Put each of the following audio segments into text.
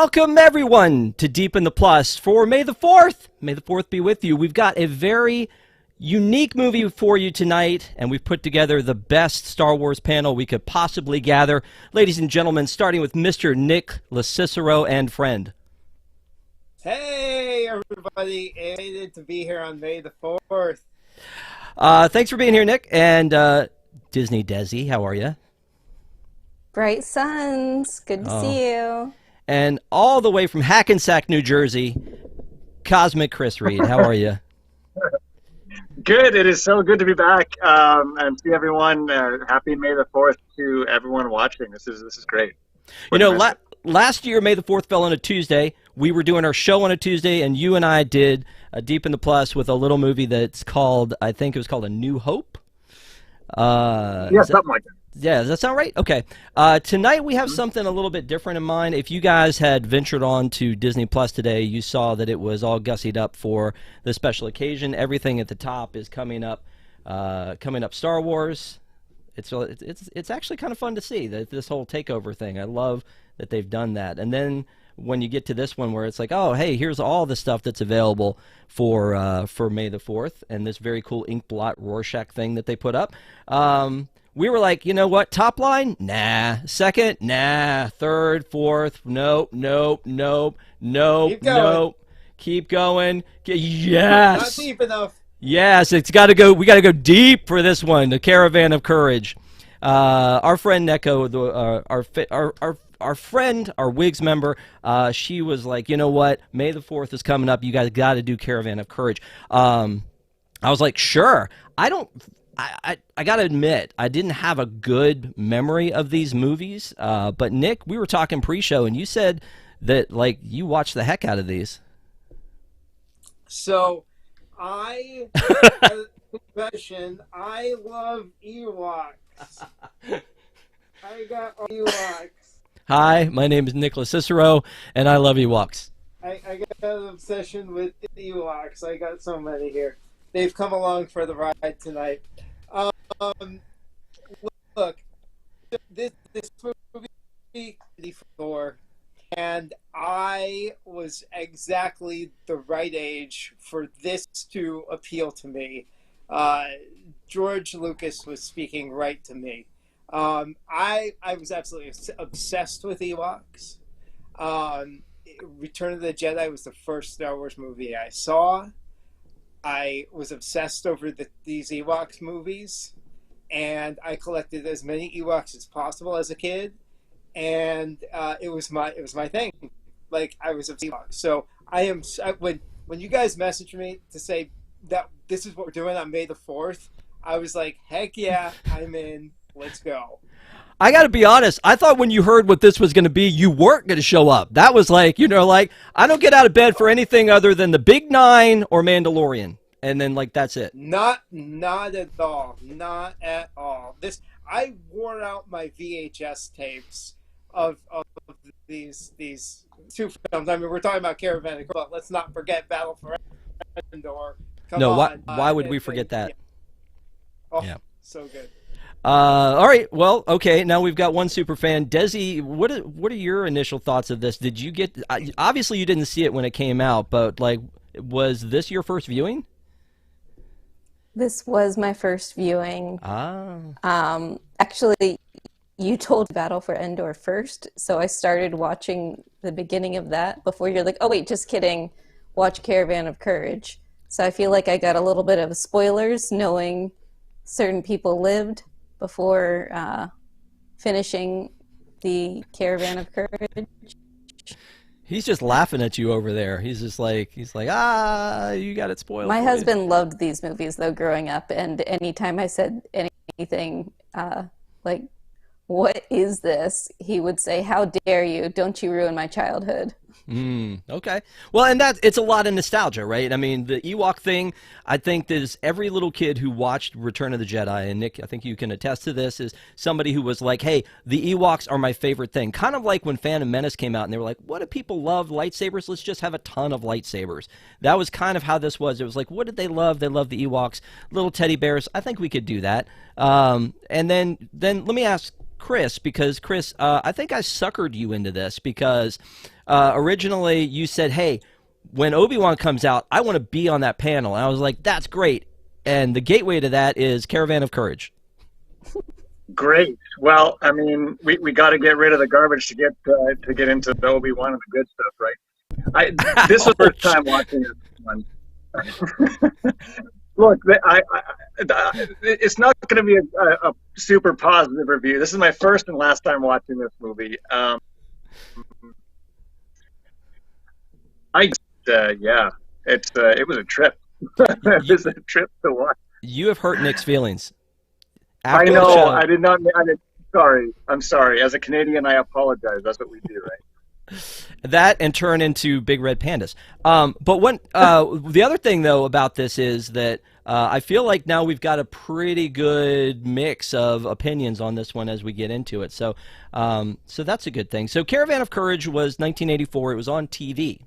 Welcome, everyone, to Deep in the Plus for May the 4th. May the 4th be with you. We've got a very unique movie for you tonight, and we've put together the best Star Wars panel we could possibly gather. Ladies and gentlemen, starting with Mr. Nick Cicero and friend. Hey, everybody. Excited to be here on May the 4th. Thanks for being here, Nick. And Disney Desi, how are you? Bright suns. Good to see you. And all the way from Hackensack, New Jersey, Cosmic Chris Reed. How are you? Good. It is so good to be back and see everyone. Happy May the 4th to everyone watching. This is great. You know, last year, May the 4th fell on a Tuesday. We were doing our show on a Tuesday, and you and I did a Deep in the Plus with a little movie that's called, I think it was called A New Hope. Yeah, something like that. Yeah, does that sound right? Okay. Tonight we have something a little bit different in mind. If you guys had ventured on to Disney Plus today, you saw that it was all gussied up for the special occasion. Everything at the top is coming up Star Wars. It's actually kind of fun to see this whole takeover thing. I love that they've done that. And then when you get to this one where it's like, oh, hey, here's all the stuff that's available for May the 4th, and this very cool ink blot Rorschach thing that they put up. We were like, you know what? Top line? Nah. Second? Nah. Third, fourth? Nope, nope, nope, nope, nope. Keep going. Yes. Not deep enough. Yes, it's got to go. We got to go deep for this one. The Caravan of Courage. Our friend Neko, our friend, our Wigs member, she was like, you know what? May the 4th is coming up. You guys got to do Caravan of Courage. I was like, sure. I got to admit, I didn't have a good memory of these movies. But Nick, we were talking pre-show, and you said that like you watched the heck out of these. So, I confession, I love Ewoks. I got Ewoks. Hi, my name is Nicholas Cicero, and I love Ewoks. I got an obsession with Ewoks. I got so many here. They've come along for the ride tonight. Look, this movie before, and I was exactly the right age for this to appeal to me. George Lucas was speaking right to me. I was absolutely obsessed with Ewoks. Return of the Jedi was the first Star Wars movie I saw. I was obsessed over these Ewoks movies, and I collected as many Ewoks as possible as a kid, and it was my thing. Like, I was obsessed with Ewoks. So when you guys messaged me to say that this is what we're doing on May the 4th, I was like, heck yeah, I'm in. Let's go. I got to be honest. I thought when you heard what this was going to be, you weren't going to show up. That was like, you know, like, I don't get out of bed for anything other than the Big Nine or Mandalorian. And then, like, that's it. Not at all. Not at all. I wore out my VHS tapes of these two films. I mean, we're talking about Caravan of Courage, but let's not forget Battle for Endor. Why would we forget that? Yeah. Oh, yeah. So good. All right. Well, okay. Now we've got one super fan. Desi, what are your initial thoughts of this? Did you get? Obviously, you didn't see it when it came out, but like, was this your first viewing? This was my first viewing. Ah. Actually, you told Battle for Endor first, so I started watching the beginning of that before you're like, oh wait, just kidding. Watch Caravan of Courage. So I feel like I got a little bit of spoilers knowing certain people lived before finishing the Caravan of Courage. He's just laughing at you over there. He's like, you got it spoiled. My husband loved these movies though growing up, and anytime I said anything like, what is this? He would say, how dare you? Don't you ruin my childhood. Okay. Well, and it's a lot of nostalgia, right? I mean, the Ewok thing, I think there's every little kid who watched Return of the Jedi, and Nick, I think you can attest to this, is somebody who was like, hey, the Ewoks are my favorite thing. Kind of like when Phantom Menace came out, and they were like, what do people love? Lightsabers? Let's just have a ton of lightsabers. That was kind of how this was. It was like, what did they love? They loved the Ewoks. Little teddy bears. I think we could do that. And then let me ask Chris, because Chris, I think I suckered you into this because Originally, you said, "Hey, when Obi-Wan comes out, I want to be on that panel." And I was like, "That's great." And the gateway to that is Caravan of Courage. Great. Well, I mean, we got to get rid of the garbage to get into the Obi-Wan and the good stuff, right? This was the first time watching this one. Look, it's not going to be a super positive review. This is my first and last time watching this movie. It was a trip. It was a trip to watch. You have hurt Nick's feelings. I know. I did not. Sorry. I'm sorry. As a Canadian, I apologize. That's what we do, right? That and turn into big red pandas. But when the other thing though about this is that I feel like now we've got a pretty good mix of opinions on this one as we get into it. So so that's a good thing. So Caravan of Courage was 1984. It was on TV.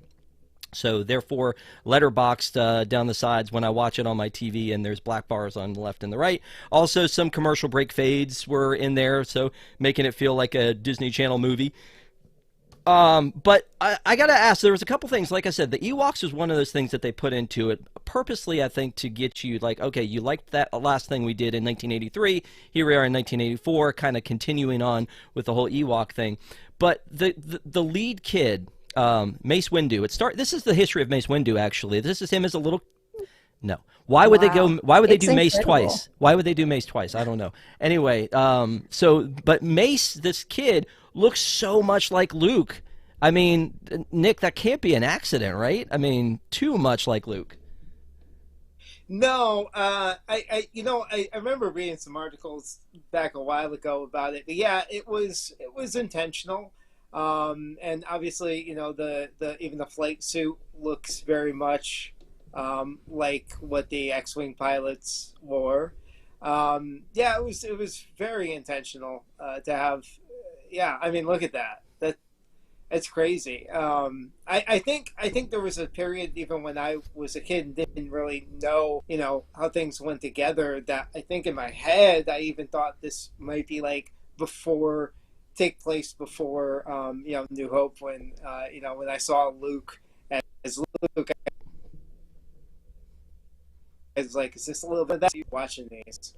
So therefore, letterboxed down the sides when I watch it on my TV, and there's black bars on the left and the right. Also, some commercial break fades were in there, so making it feel like a Disney Channel movie. But I gotta ask, there was a couple things. Like I said, the Ewoks was one of those things that they put into it purposely, I think, to get you like, okay, you liked that last thing we did in 1983. Here we are in 1984, kind of continuing on with the whole Ewok thing. But the lead kid, Mace Windu. This is the history of Mace Windu. Actually, this is him as a little. No. Why would they go? Why would they do Mace twice? Why would they do Mace twice? I don't know. Anyway, but Mace, this kid, looks so much like Luke. I mean, Nick, that can't be an accident, right? I mean, too much like Luke. No, I remember reading some articles back a while ago about it. But yeah, it was intentional. And obviously, even the flight suit looks very much like what the X-wing pilots wore. Yeah, it was very intentional to have. Yeah, I mean, look at that. That's crazy. I think there was a period even when I was a kid and didn't really know how things went together. That I think in my head I even thought this might be like take place before New Hope, when when I saw Luke as Luke, I was like, is this a little bit of that watching these?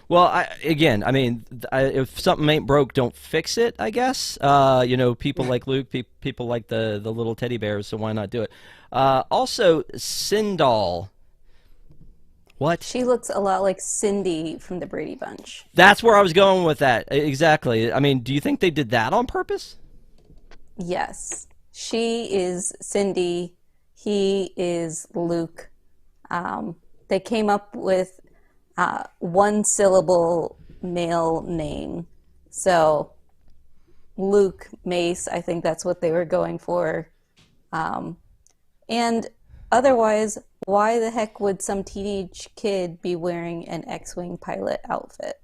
Well, if something ain't broke, don't fix it, I guess. People like Luke, people like the little teddy bears, so why not do it? Also, Cindel. What? She looks a lot like Cindy from the Brady Bunch. That's where I was going with that. Exactly. I mean, do you think they did that on purpose? Yes. She is Cindy. He is Luke. They came up with one-syllable male name. So Luke, Mace, I think that's what they were going for. And otherwise, why the heck would some teenage kid be wearing an X-Wing pilot outfit?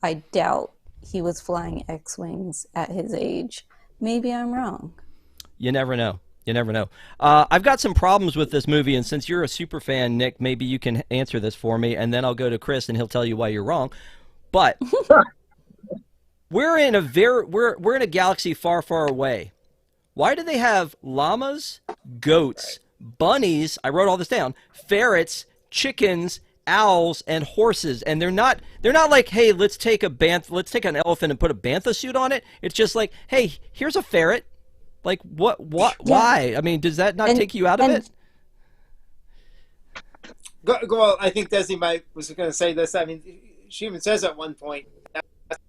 I doubt he was flying X-Wings at his age. Maybe I'm wrong. You never know. You never know. I've got some problems with this movie, and since you're a super fan, Nick, maybe you can answer this for me, and then I'll go to Chris, and he'll tell you why you're wrong. But we're in a galaxy far, far away. Why do they have llamas, goats, bunnies, I wrote all this down, ferrets, chickens, owls, and horses? And they're not like, hey, let's take an elephant and put a bantha suit on it. It's just like, hey, here's a ferret. Like, what Yeah. why? I mean, does that not take you out of it? Well, I think Desi was going to say this. I mean, she even says at one point, that's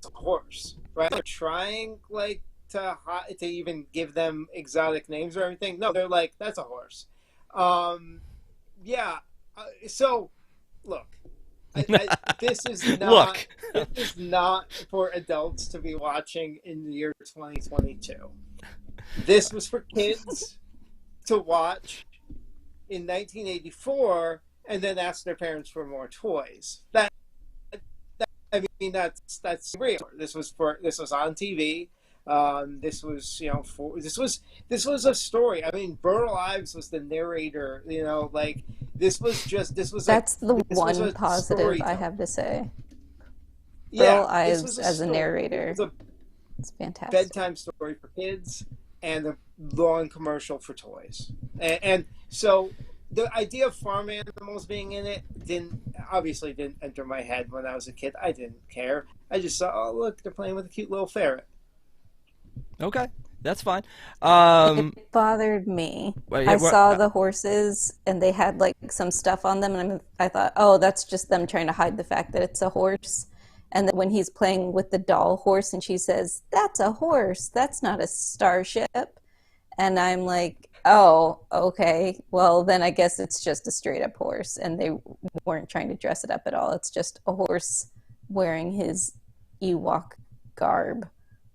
a horse, right? They're trying to even give them exotic names or everything. No, they're like, that's a horse. Yeah. So, look, this is not for adults to be watching in the year 2022. This was for kids to watch in 1984 and then ask their parents for more toys. That's real. This was on TV. This was a story. I mean, Burl Ives was the narrator. This was the one positive I have to say. Burl Ives as a narrator. It's fantastic. Bedtime story for kids. and a long commercial for toys. And so the idea of farm animals being in it obviously didn't enter my head when I was a kid. I didn't care. I just saw, oh look, they're playing with a cute little ferret. Okay, that's fine. It bothered me. Well, I saw the horses and they had like some stuff on them, and I thought, oh, that's just them trying to hide the fact that it's a horse. And then when he's playing with the doll horse and she says, "That's a horse, that's not a starship." And I'm like, oh, okay. Well, then I guess it's just a straight up horse, and they weren't trying to dress it up at all. It's just a horse wearing his Ewok garb,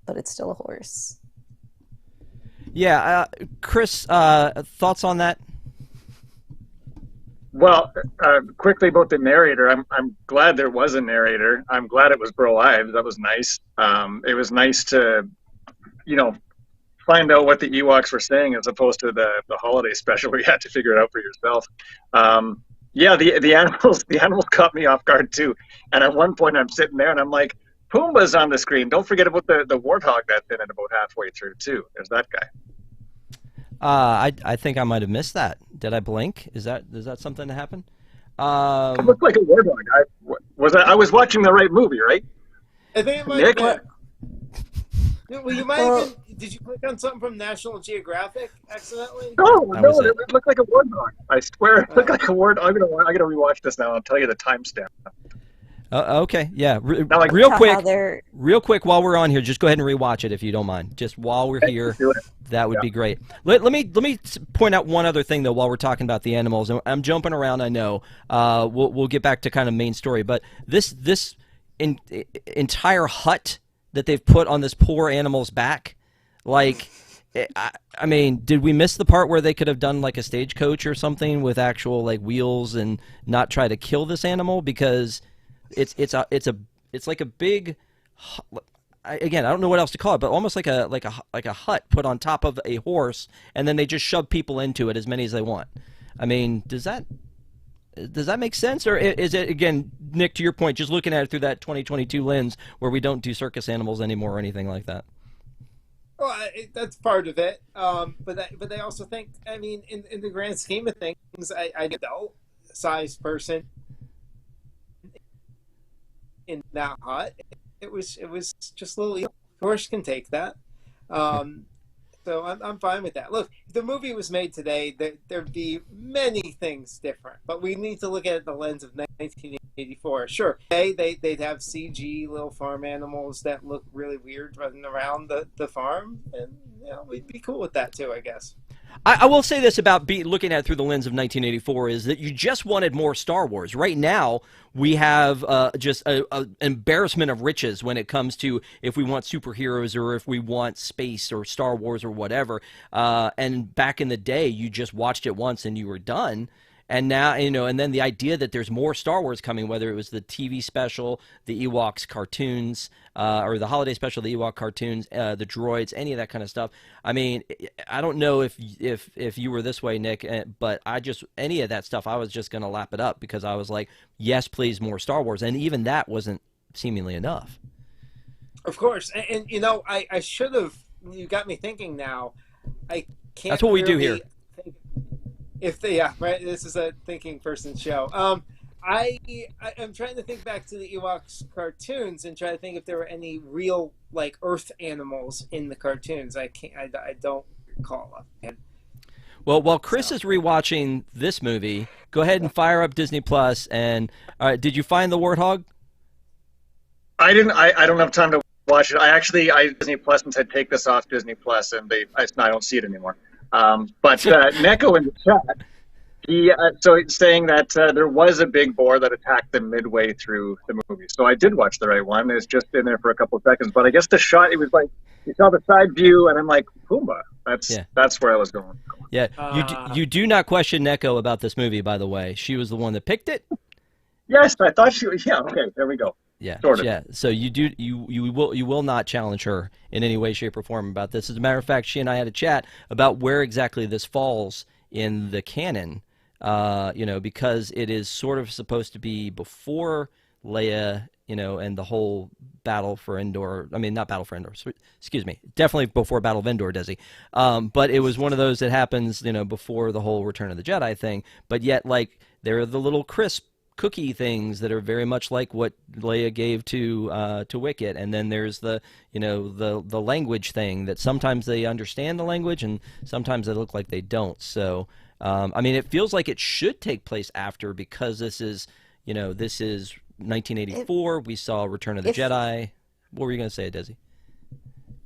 but it's still a horse. Yeah, Chris, thoughts on that? Well, quickly about the narrator. I'm glad there was a narrator. I'm glad it was Bro Ives. That was nice. It was nice to, find out what the Ewoks were saying as opposed to the holiday special where you had to figure it out for yourself. Yeah, the animals caught me off guard too. And at one point I'm sitting there and I'm like, Pumbaa's on the screen. Don't forget about the warthog that's in it about halfway through too. There's that guy. I think I might have missed that. Did I blink? Is that something that happened? It looked like a warthog. I was watching the right movie, right? I think it might Nick? have been. Well, you might have been. Did you click on something from National Geographic accidentally? No, was it. it looked like a warthog. I swear, it looked like a warthog. I gotta rewatch this now. I'll tell you the timestamp. Okay, yeah. Now, Real quick, while we're on here, just go ahead and rewatch it if you don't mind. Just while we're here, that would be great. Let me point out one other thing though while we're talking about the animals. I'm jumping around, I know. We'll get back to kind of main story, but this entire hut that they've put on this poor animal's back, like, I mean, did we miss the part where they could have done like a stagecoach or something with actual like wheels and not try to kill this animal? Because it's like a big, again, I don't know what else to call it, but almost like a hut put on top of a horse, and then they just shove people into it, as many as they want. I mean, does that make sense, or is it, again, Nick, to your point, just looking at it through that 2022 lens where we don't do circus animals anymore or anything like that? Well, that's part of it, but I also think, I mean, in the grand scheme of things, I adult-sized person in that hut, it was just a little. Of course, can take that. So I'm fine with that. Look, if the movie was made today, there'd be many things different, but we need to look at it the lens of 1984. Sure, they'd have CG little farm animals that look really weird running around the farm, and we'd be cool with that too, I guess. I will say this about looking at it through the lens of 1984 is that you just wanted more Star Wars. Right now, we have just an embarrassment of riches when it comes to if we want superheroes or if we want space or Star Wars or whatever. And back in the day, you just watched it once and you were done. And now, and then the idea that there's more Star Wars coming, whether it was the TV special, the Ewoks cartoons, or the holiday special, the Ewok cartoons, the droids, any of that kind of stuff. I mean, I don't know if you were this way, Nick, but any of that stuff, I was just going to lap it up because I was like, yes, please, more Star Wars. And even that wasn't seemingly enough. Of course. And I should have, you got me thinking now, I can't. That's what we do here. Right. This is a thinking person show. I'm trying to think back to the Ewoks cartoons and try to think if there were any real like Earth animals in the cartoons. I don't recall. Well, while Chris is rewatching this movie, go ahead and fire up Disney Plus. And did you find the warthog? I didn't. I don't have time to watch it. I Disney Plus and said take this off Disney Plus, and I don't see it anymore. But Neko in the chat, so it's saying that there was a big boar that attacked them midway through the movie. So I did watch the right one. It's just in there for a couple of seconds. But I guess the shot, it was like, you saw the side view, and I'm like, Pumbaa. That's where I was going. Yeah, you do not question Neko about this movie, by the way. She was the one that picked it. Yes, I thought she was. Yeah, okay, there we go. Yeah, sort of. Yeah. So you will not challenge her in any way, shape, or form about this. As a matter of fact, she and I had a chat about where exactly this falls in the canon. Because it is sort of supposed to be before Leia you know, and the whole battle for Endor. I mean, not battle for Endor. Excuse me. Definitely before Battle of Endor, Desi. But it was one of those that happens, you know, before the whole Return of the Jedi thing. But yet, like, there are the little crisp cookie things that are very much like what Leia gave to Wicket, and then there's the, you know, the language thing that sometimes they understand the language and sometimes they look like they don't. So I mean, it feels like it should take place after, because this is, you know, this is 1984. We saw Return of the Jedi. What were you going to say, Desi?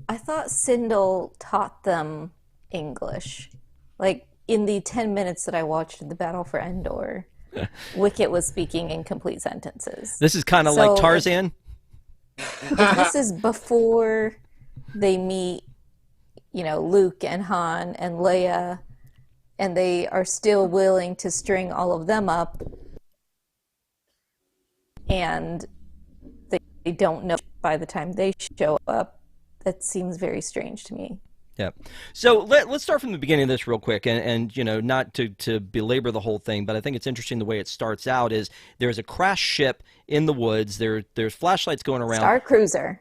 I thought Cindel taught them English. Like, in the 10 minutes that I watched the Battle for Endor, Wicket was speaking in complete sentences. This is kind of like Tarzan? If this is before they meet, you know, Luke and Han and Leia, and they are still willing to string all of them up, and they don't know by the time they show up, that seems very strange to me. Yeah. So let's start from the beginning of this real quick, and you know, not to belabor the whole thing, but I think it's interesting the way it starts out is there's a crashed ship in the woods. There's flashlights going around. Star Cruiser.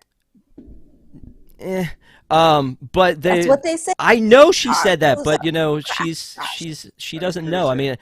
But that's what they say. I know she said that, but you know, she doesn't know. I mean,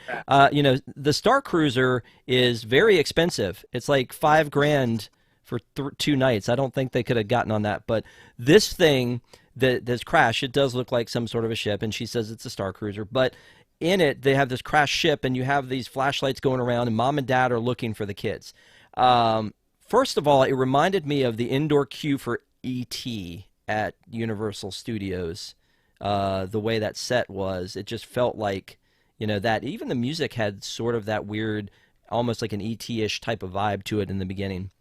you know, the Star Cruiser is very expensive. It's like $5,000 for 2 nights. I don't think they could have gotten on that, but this thing that's crashed, it does look like some sort of a ship, and she says it's a Star Cruiser, but in it they have this crashed ship, and you have these flashlights going around, and Mom and Dad are looking for the kids. First of all, it reminded me of the indoor queue for E.T. at Universal Studios. The way that set was, it just felt like, you know, that even the music had sort of that weird, almost like an E.T.-ish type of vibe to it in the beginning.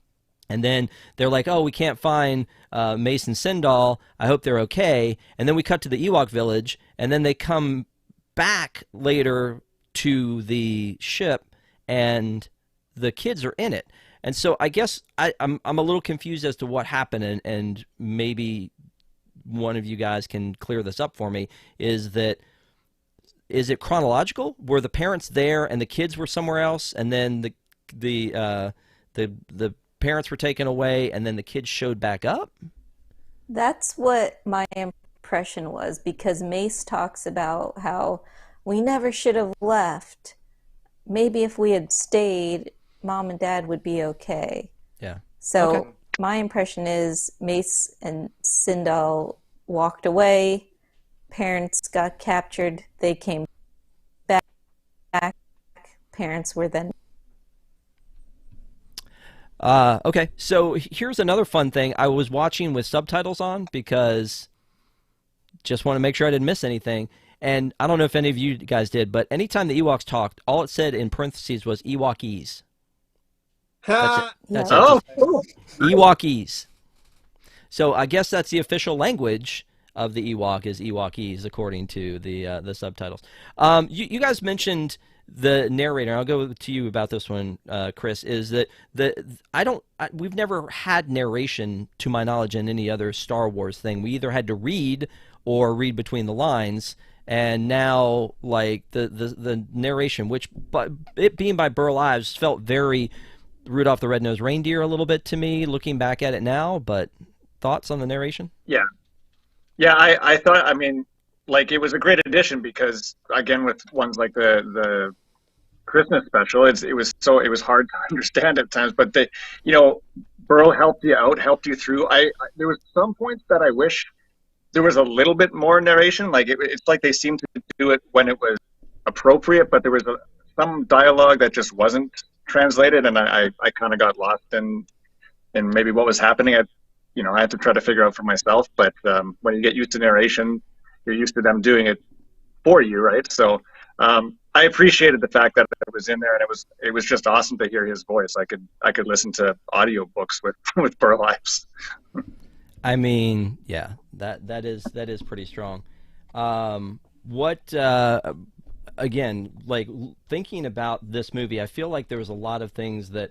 And then they're like, oh, we can't find Mace and Cindel. I hope they're okay. And then we cut to the Ewok village, and then they come back later to the ship, and the kids are in it. And so I guess I'm a little confused as to what happened, and maybe one of you guys can clear this up for me. Is it chronological? Were the parents there and the kids were somewhere else, and then the parents were taken away, and then the kids showed back up? That's what my impression was, because Mace talks about how we never should have left. Maybe if we had stayed, Mom and Dad would be okay. Yeah. So okay. My impression is Mace and Cindel walked away, parents got captured, they came back, parents were then... Okay, so here's another fun thing. I was watching with subtitles on because just want to make sure I didn't miss anything. And I don't know if any of you guys did, but anytime the Ewoks talked, all it said in parentheses was Ewokese. That's it. That's it. Oh, cool. Ewokese. So I guess that's the official language of the Ewok is Ewokese, according to the subtitles. You guys mentioned the narrator. I'll go to you about this one, Chris. Is that we've never had narration, to my knowledge, in any other Star Wars thing. We either had to read or read between the lines. And now, like the narration, but it being by Burl Ives, felt very Rudolph the Red-Nosed Reindeer a little bit to me, looking back at it now. But thoughts on the narration? Yeah. I thought, I mean, like, it was a great addition because, again, with ones like the Christmas special, it was hard to understand at times. But Burl helped you out, helped you through. There was some points that I wish there was a little bit more narration. Like it's like they seemed to do it when it was appropriate, but there was some dialogue that just wasn't translated, and I kind of got lost in maybe what was happening. I had to try to figure out for myself. But when you get used to narration, you're used to them doing it for you, right? So I appreciated the fact that it was in there, and it was just awesome to hear his voice. I could listen to audiobooks with Burl Ives. I mean, yeah, that is pretty strong. Again, like, thinking about this movie, I feel like there was a lot of things that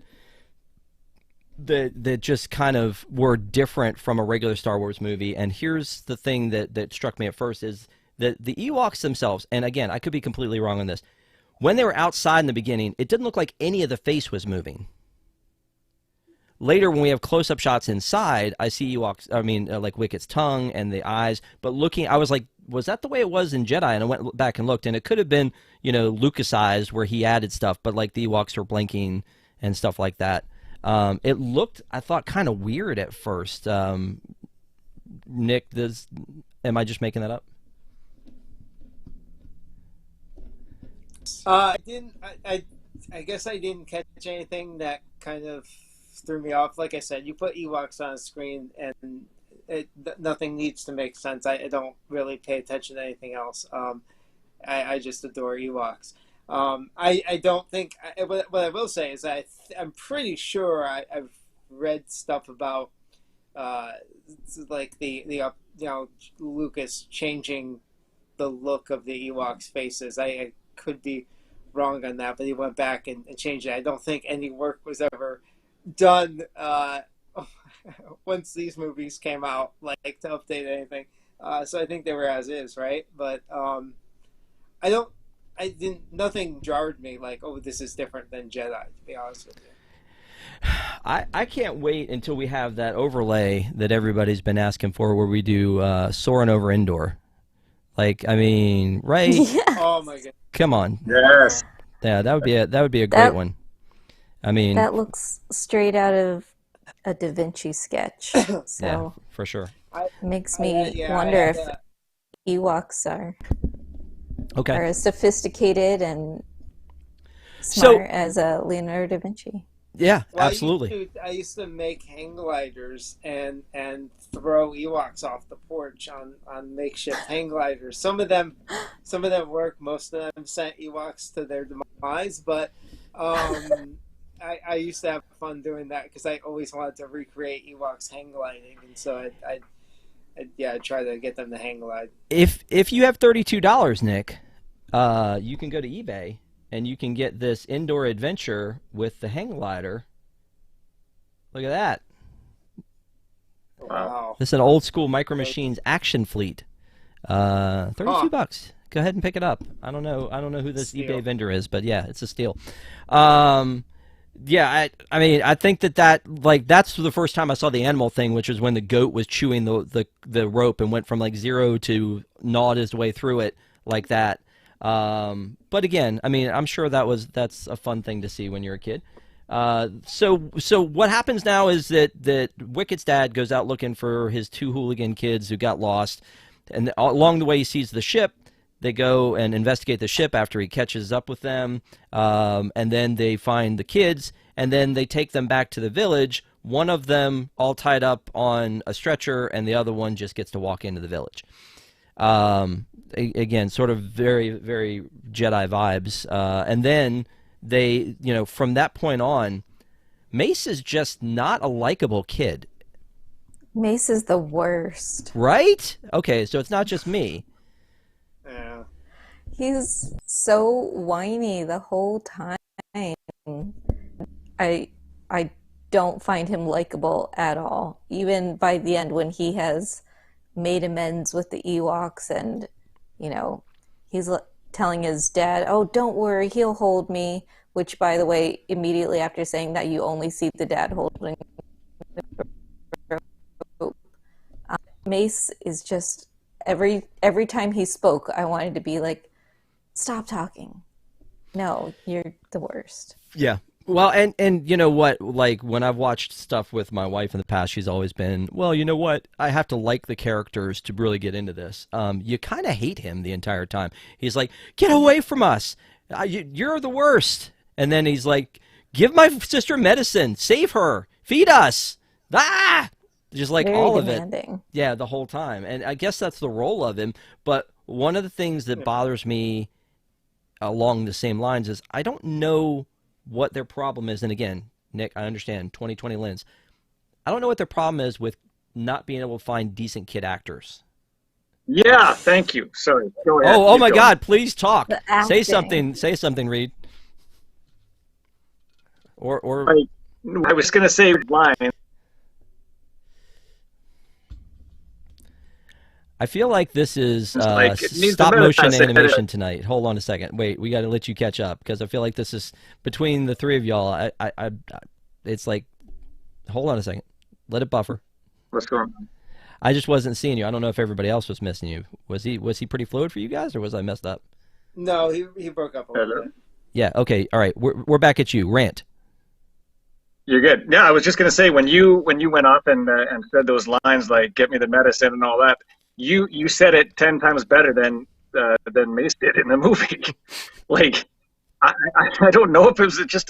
just kind of were different from a regular Star Wars movie. And here's the thing that struck me at first is that the Ewoks themselves, and again, I could be completely wrong on this, when they were outside in the beginning, it didn't look like any of the face was moving. later when we have close-up shots inside, I see Ewoks, I mean, like Wicket's tongue and the eyes. But looking, I was like, was that the way it was in Jedi? And I went back and looked, and it could have been, you know, Lucas eyes where he added stuff, but like the Ewoks were blinking and stuff like that. It looked, I thought, kind of weird at first. Nick, am I just making that up? I didn't. I guess I didn't catch anything that kind of threw me off. Like I said, you put Ewoks on a screen, and nothing needs to make sense. I don't really pay attention to anything else. I just adore Ewoks. I don't think. What I will say is I'm pretty sure I've read stuff about like the Lucas changing the look of the Ewoks' faces. I could be wrong on that, but he went back and changed it. I don't think any work was ever done once these movies came out, like to update anything. So I think they were as is, right? But nothing jarred me like, oh, this is different than Jedi, to be honest with you. I can't wait until we have that overlay that everybody's been asking for, where we do soaring over Endor. Like, I mean, right? Yeah. Oh my god! Come on. Yes. Yeah, that would be a great one. I mean, That looks straight out of a Da Vinci sketch. So yeah, for sure. makes me wonder if Ewoks are as sophisticated and smart as Leonardo da Vinci. Yeah, absolutely. I used to make hang gliders and throw Ewoks off the porch on makeshift hang gliders. Some of them work. Most of them sent Ewoks to their demise. But I used to have fun doing that because I always wanted to recreate Ewoks hang gliding, and so I try to get them to hang glide. If you have $32, Nick, you can go to eBay. And you can get this Endor Adventure with the hang glider. Look at that. Wow. This is an old school Micro Machines action fleet. $32. Go ahead and pick it up. I don't know who this eBay vendor is, but yeah, it's a steal. Yeah, I mean, I think that like that's the first time I saw the animal thing, which was when the goat was chewing the rope and went from like 0 to gnawed his way through it like that. But again, I mean, I'm sure that's a fun thing to see when you're a kid. So what happens now is that Wicket's dad goes out looking for his 2 hooligan kids who got lost, and along the way he sees the ship. They go and investigate the ship after he catches up with them, and then they find the kids, and then they take them back to the village. One of them all tied up on a stretcher, and the other one just gets to walk into the village. Again, sort of very, very Jedi vibes. And then they, from that point on, Mace is just not a likable kid. Mace is the worst. Right? Okay, so it's not just me. Yeah. He's so whiny the whole time. I don't find him likable at all. Even by the end when he has made amends with the Ewoks and he's telling his dad, oh, don't worry, he'll hold me, which, by the way, immediately after saying that, you only see the dad holding the rope. Mace is just, every time he spoke, I wanted to be like, stop talking. No, you're the worst. Yeah. Well, and you know what, like, when I've watched stuff with my wife in the past, she's always been, well, you know what, I have to like the characters to really get into this. You kind of hate him the entire time. He's like, get away from us. You're the worst. And then he's like, give my sister medicine. Save her. Feed us. Ah! Just like Very all demanding. of it. Yeah, the whole time. And I guess that's the role of him. But one of the things that bothers me along the same lines is I don't know what their problem is. And again, Nick, I understand 2020 lens. I don't know what their problem is with not being able to find decent kid actors. Yeah, thank you. Sorry. Go ahead. Oh my God! Please talk. The Say acting. something, Reed. Or I was going to say line. I feel like this is Like, it needs stop to motion manifest. animation tonight. Hold on a second. Wait, we got to let you catch up because I feel like this is between the three of y'all. It's like Hold on a second. Let it buffer. What's going on? I just wasn't seeing you. I don't know if everybody else was missing you. Was he pretty fluid for you guys, or was I messed up? No, he broke up a little bit. Yeah. Okay. All right. We're back at you. Rant. You're good. Yeah, I was just gonna say when you went up and said those lines like "get me the medicine" and all that, you said it 10 times better than Mace did in the movie. Like, I don't know if it was just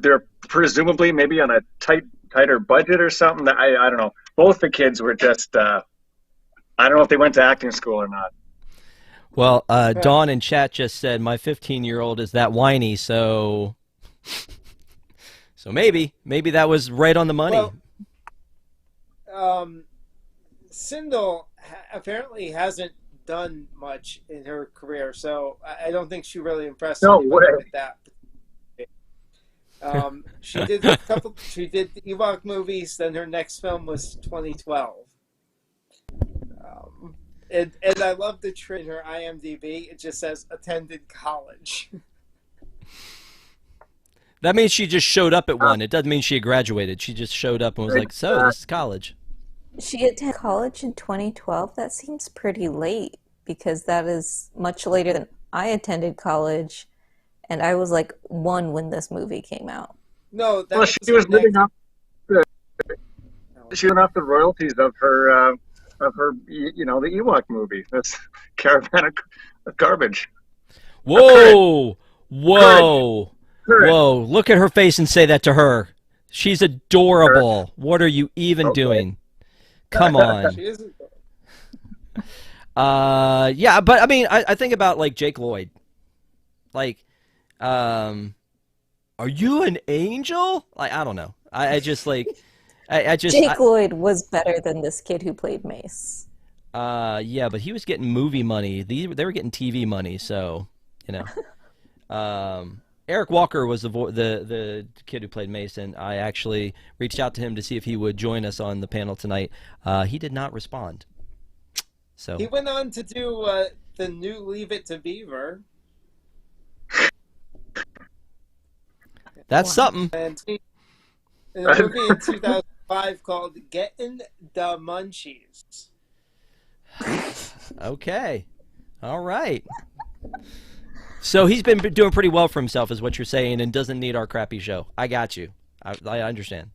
they're presumably maybe on a tighter budget or something. That I don't know. Both the kids were just I don't know if they went to acting school or not. Well, Dawn in chat just said my 15-year-old is that whiny, so maybe that was right on the money. Well, Cindel apparently hasn't done much in her career, so I don't think she really impressed anybody with that. She did the Ewok movies. Then her next film was 2012. And I love the trait in her IMDb. It just says attended college. That means she just showed up at one. It doesn't mean she graduated. She just showed up and was like, so this is college. She attended college in 2012? That seems pretty late, because that is much later than I attended college, and I was like 1 when this movie came out. No, she was living off the royalties of her the Ewok movie. That's Caravan of Garbage. Whoa! Whoa! Whoa! Look at her face and say that to her. She's adorable. What are you even doing? Come on. She isn't. Yeah, but I mean, I think about like Jake Lloyd. Like, are you an angel? Like, I don't know. I just like, Jake Lloyd was better than this kid who played Mace. Yeah, but he was getting movie money. They were getting TV money, so you know. Eric Walker was the kid who played Mace, and I actually reached out to him to see if he would join us on the panel tonight. He did not respond. So he went on to do the new Leave It to Beaver. That's something. And in a movie in 2005 called Getting the Munchies. Okay. All right. So he's been doing pretty well for himself, is what you're saying, and doesn't need our crappy show. I got you. I understand.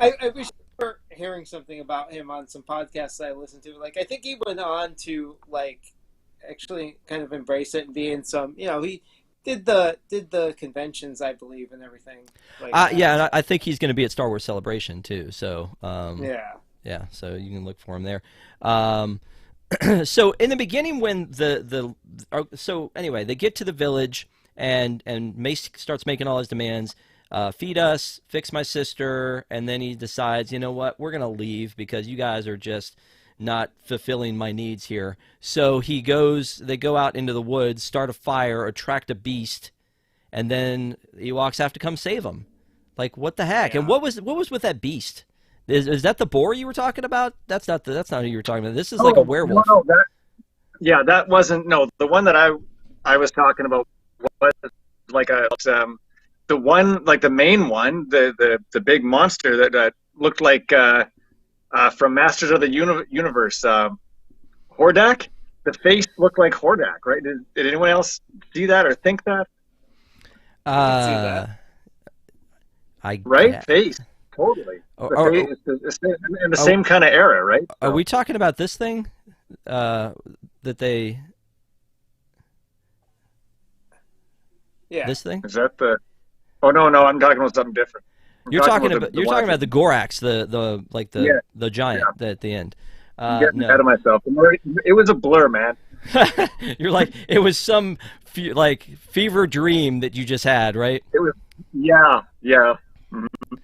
I wish we were hearing something about him on some podcasts I listened to. Like, I think he went on to like actually kind of embrace it and be in some. You know, he did the conventions, I believe, and everything. Like yeah, and I think he's going to be at Star Wars Celebration too. So yeah. So you can look for him there. So in the beginning, when so anyway, they get to the village, and Mace starts making all his demands. Feed us, fix my sister, and then he decides, you know what, we're gonna leave because you guys are just not fulfilling my needs here. So they go out into the woods, start a fire, attract a beast, and then Ewoks have to come save them. Like, what the heck? Yeah. And what was with that beast? Is that the boar you were talking about? That's not who you were talking about. This is like a werewolf. No, that wasn't. No, the one that I was talking about was like the one, like the main one, the big monster that looked like from Masters of the Universe, Hordak. The face looked like Hordak, right? Did anyone else see that or think that? I see that. Right face. Totally. It's in the same kind of era, right? Are we talking about this thing that they... Yeah. This thing? Is that the... Oh, no, I'm talking about something different. You're talking about the Gorax, the giant at the end. I'm getting ahead of myself. It was a blur, man. You're like, it was some fever dream that you just had, right? It was, yeah. Mm-hmm.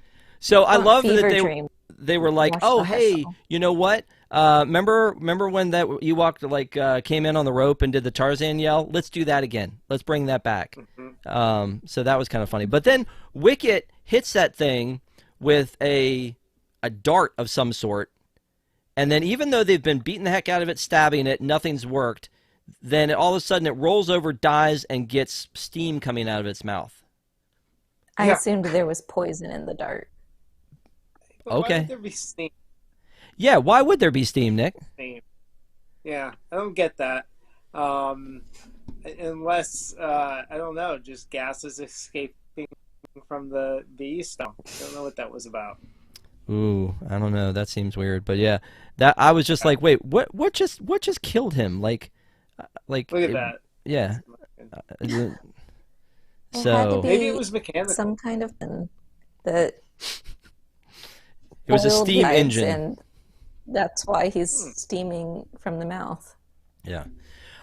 So I love that they were like, oh, hey, you know what? Remember when that Ewok came in on the rope and did the Tarzan yell? Let's do that again. Let's bring that back. Mm-hmm. So that was kind of funny. But then Wicket hits that thing with a dart of some sort, and then even though they've been beating the heck out of it, stabbing it, nothing's worked. Then all of a sudden it rolls over, dies, and gets steam coming out of its mouth. I Yeah. assumed there was poison in the dart. But why Okay. would there be steam? Yeah, why would there be steam, Nick? Yeah, I don't get that. Um, unless I don't know, just gases escaping from the beast. I don't know what that was about. Ooh, I don't know. That seems weird, but yeah, that I was just like, wait, what just killed him? Like, Look at that. yeah. It had to So be Maybe it was mechanical. some kind of thing that it was a boiled steam eggs, engine. and that's why he's steaming from the mouth. Yeah.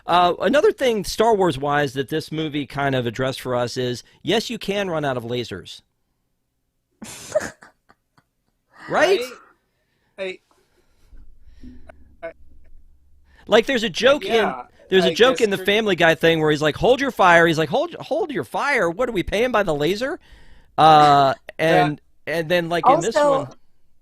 Another thing, Star Wars wise, that this movie kind of addressed for us is yes, you can run out of lasers. Right? Like there's a joke Yeah, there's a I joke guess in the Family Guy thing where he's like, "Hold your fire." He's like, "Hold your fire." What are we paying by the laser? And then like in this Also, one,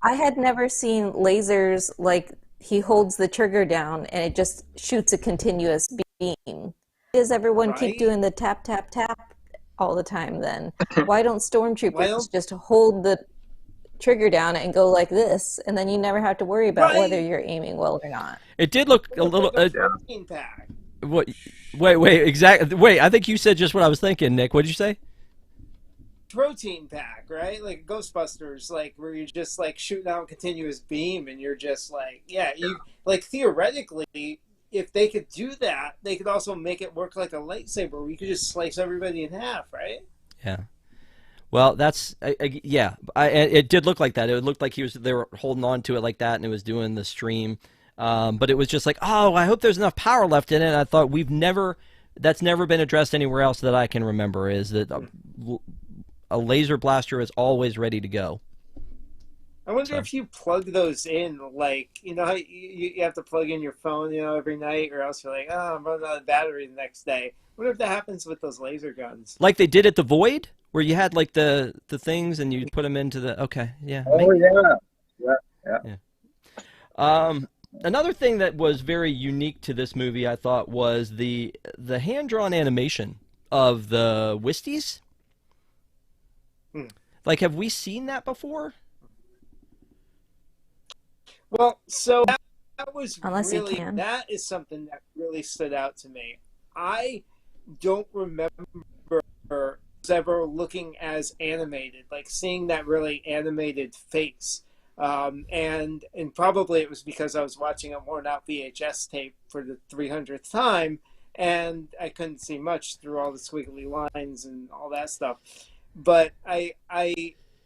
I had never seen lasers like he holds the trigger down and it just shoots a continuous beam. Does everyone keep Right? doing the tap, tap, tap all the time then? Why don't stormtroopers Well- just hold the trigger down and go like this, and then you never have to worry about whether Right. you're aiming well or not? it did look a little. Like a protein pack. What? Wait, exactly. Wait, I think you said just what I was thinking, Nick. What did you say? Protein pack, right? Like Ghostbusters, like where you're just like shooting out a continuous beam, and you're just like, yeah, you like theoretically, if they could do that, they could also make it work like a lightsaber, where you could just slice everybody in half, right? Yeah. Well, that's yeah. It did look like that. It looked like they were holding on to it like that, and it was doing the stream. But it was just like, oh, I hope there's enough power left in it. And I thought that's never been addressed anywhere else that I can remember. Is that a laser blaster is always ready to go. I wonder if you plug those in, like, you know how you have to plug in your phone, you know, every night, or else you're like, oh, I'm running out of battery the next day. I wonder if that happens with those laser guns. Like they did at the Void, where you had like the things and you put them into the. Okay, yeah. Oh yeah. Another thing that was very unique to this movie, I thought, was the hand-drawn animation of the Wisties. Like, have we seen that before? Well, so that was Unless you really, can. that is something that really stood out to me. I don't remember ever looking as animated, like seeing that really animated face. And probably it was because I was watching a worn out VHS tape for the 300th time, and I couldn't see much through all the squiggly lines and all that stuff. But I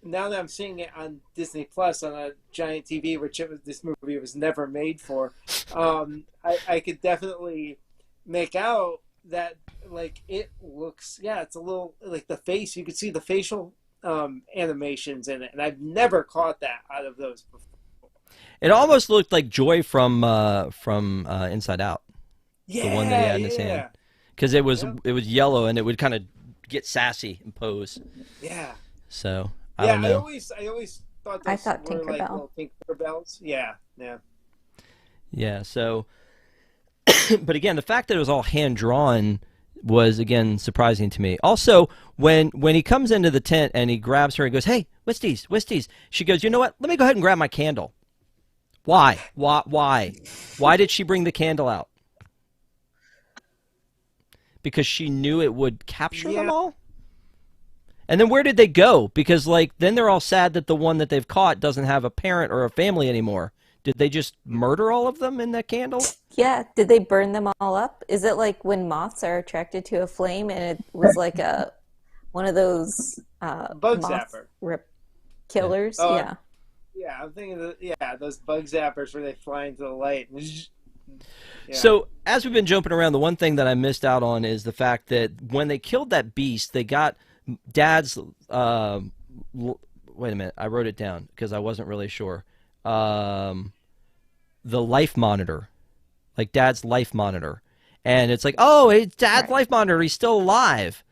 now that I'm seeing it on Disney Plus on a giant TV, which this movie was never made for, I could definitely make out that, like, it looks, yeah, it's a little like the face. You could see the facial animations in it, and I've never caught that out of those before. It almost looked like Joy from Inside Out, Yeah, the one that he had in his hand, because it was yellow and it would kind of get sassy and pose. Yeah. So I don't know. I always thought I those thought were like Tinkerbell. little Tinkerbells. Yeah. Yeah. So, but again, the fact that it was all hand drawn was again surprising to me. Also, when he comes into the tent and he grabs her and goes, "Hey, Wisties," she goes, "You know what? Let me go ahead and grab my candle." Why? Why did she bring the candle out? Because she knew it would capture them all? And then where did they go? Because, like, then they're all sad that the one that they've caught doesn't have a parent or a family anymore. Did they just murder all of them in that candle? Yeah, did they burn them all up? Is it like when moths are attracted to a flame and it was like one of those Bug moth zapper. killers? Oh, Yeah. Yeah, I'm thinking of those bug zappers where they fly into the light. Yeah. So, as we've been jumping around, the one thing that I missed out on is the fact that when they killed that beast, they got Dad's... wait a minute, I wrote it down because I wasn't really sure. The life monitor. Like Dad's life monitor. And it's like, oh, it's Dad's life monitor, he's still alive.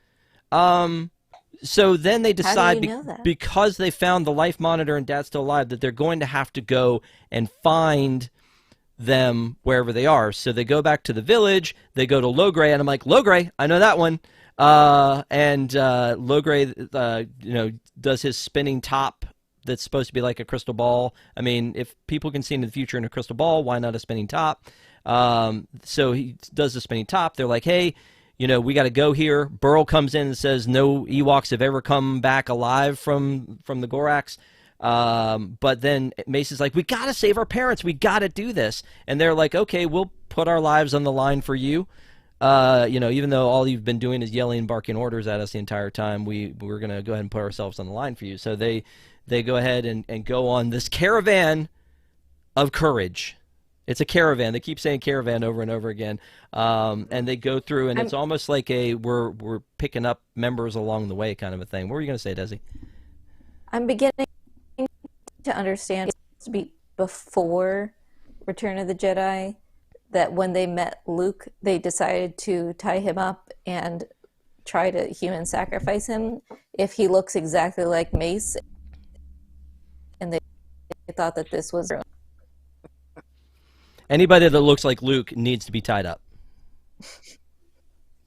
So then they decide, How do you know that? because they found the life monitor and Dad's still alive, that they're going to have to go and find them wherever they are. So they go back to the village, they go to Logray, and I'm like, Logray, I know that one. And Logray, does his spinning top that's supposed to be like a crystal ball. I mean, if people can see into the future in a crystal ball, why not a spinning top? So he does the spinning top. They're like, hey, we got to go here. Burl comes in and says no Ewoks have ever come back alive from the Gorax. But then Mace is like, we got to save our parents. We got to do this. And they're like, okay, we'll put our lives on the line for you. Even though all you've been doing is yelling and barking orders at us the entire time, we're going to go ahead and put ourselves on the line for you. So they go ahead and go on this Caravan of Courage. It's a caravan. They keep saying caravan over and over again. And they go through, and it's almost like we're picking up members along the way kind of a thing. What were you going to say, Desi? I'm beginning to understand it's supposed to be before Return of the Jedi, that when they met Luke, they decided to tie him up and try to human sacrifice him if he looks exactly like Mace. And they thought that this was... Anybody that looks like Luke needs to be tied up.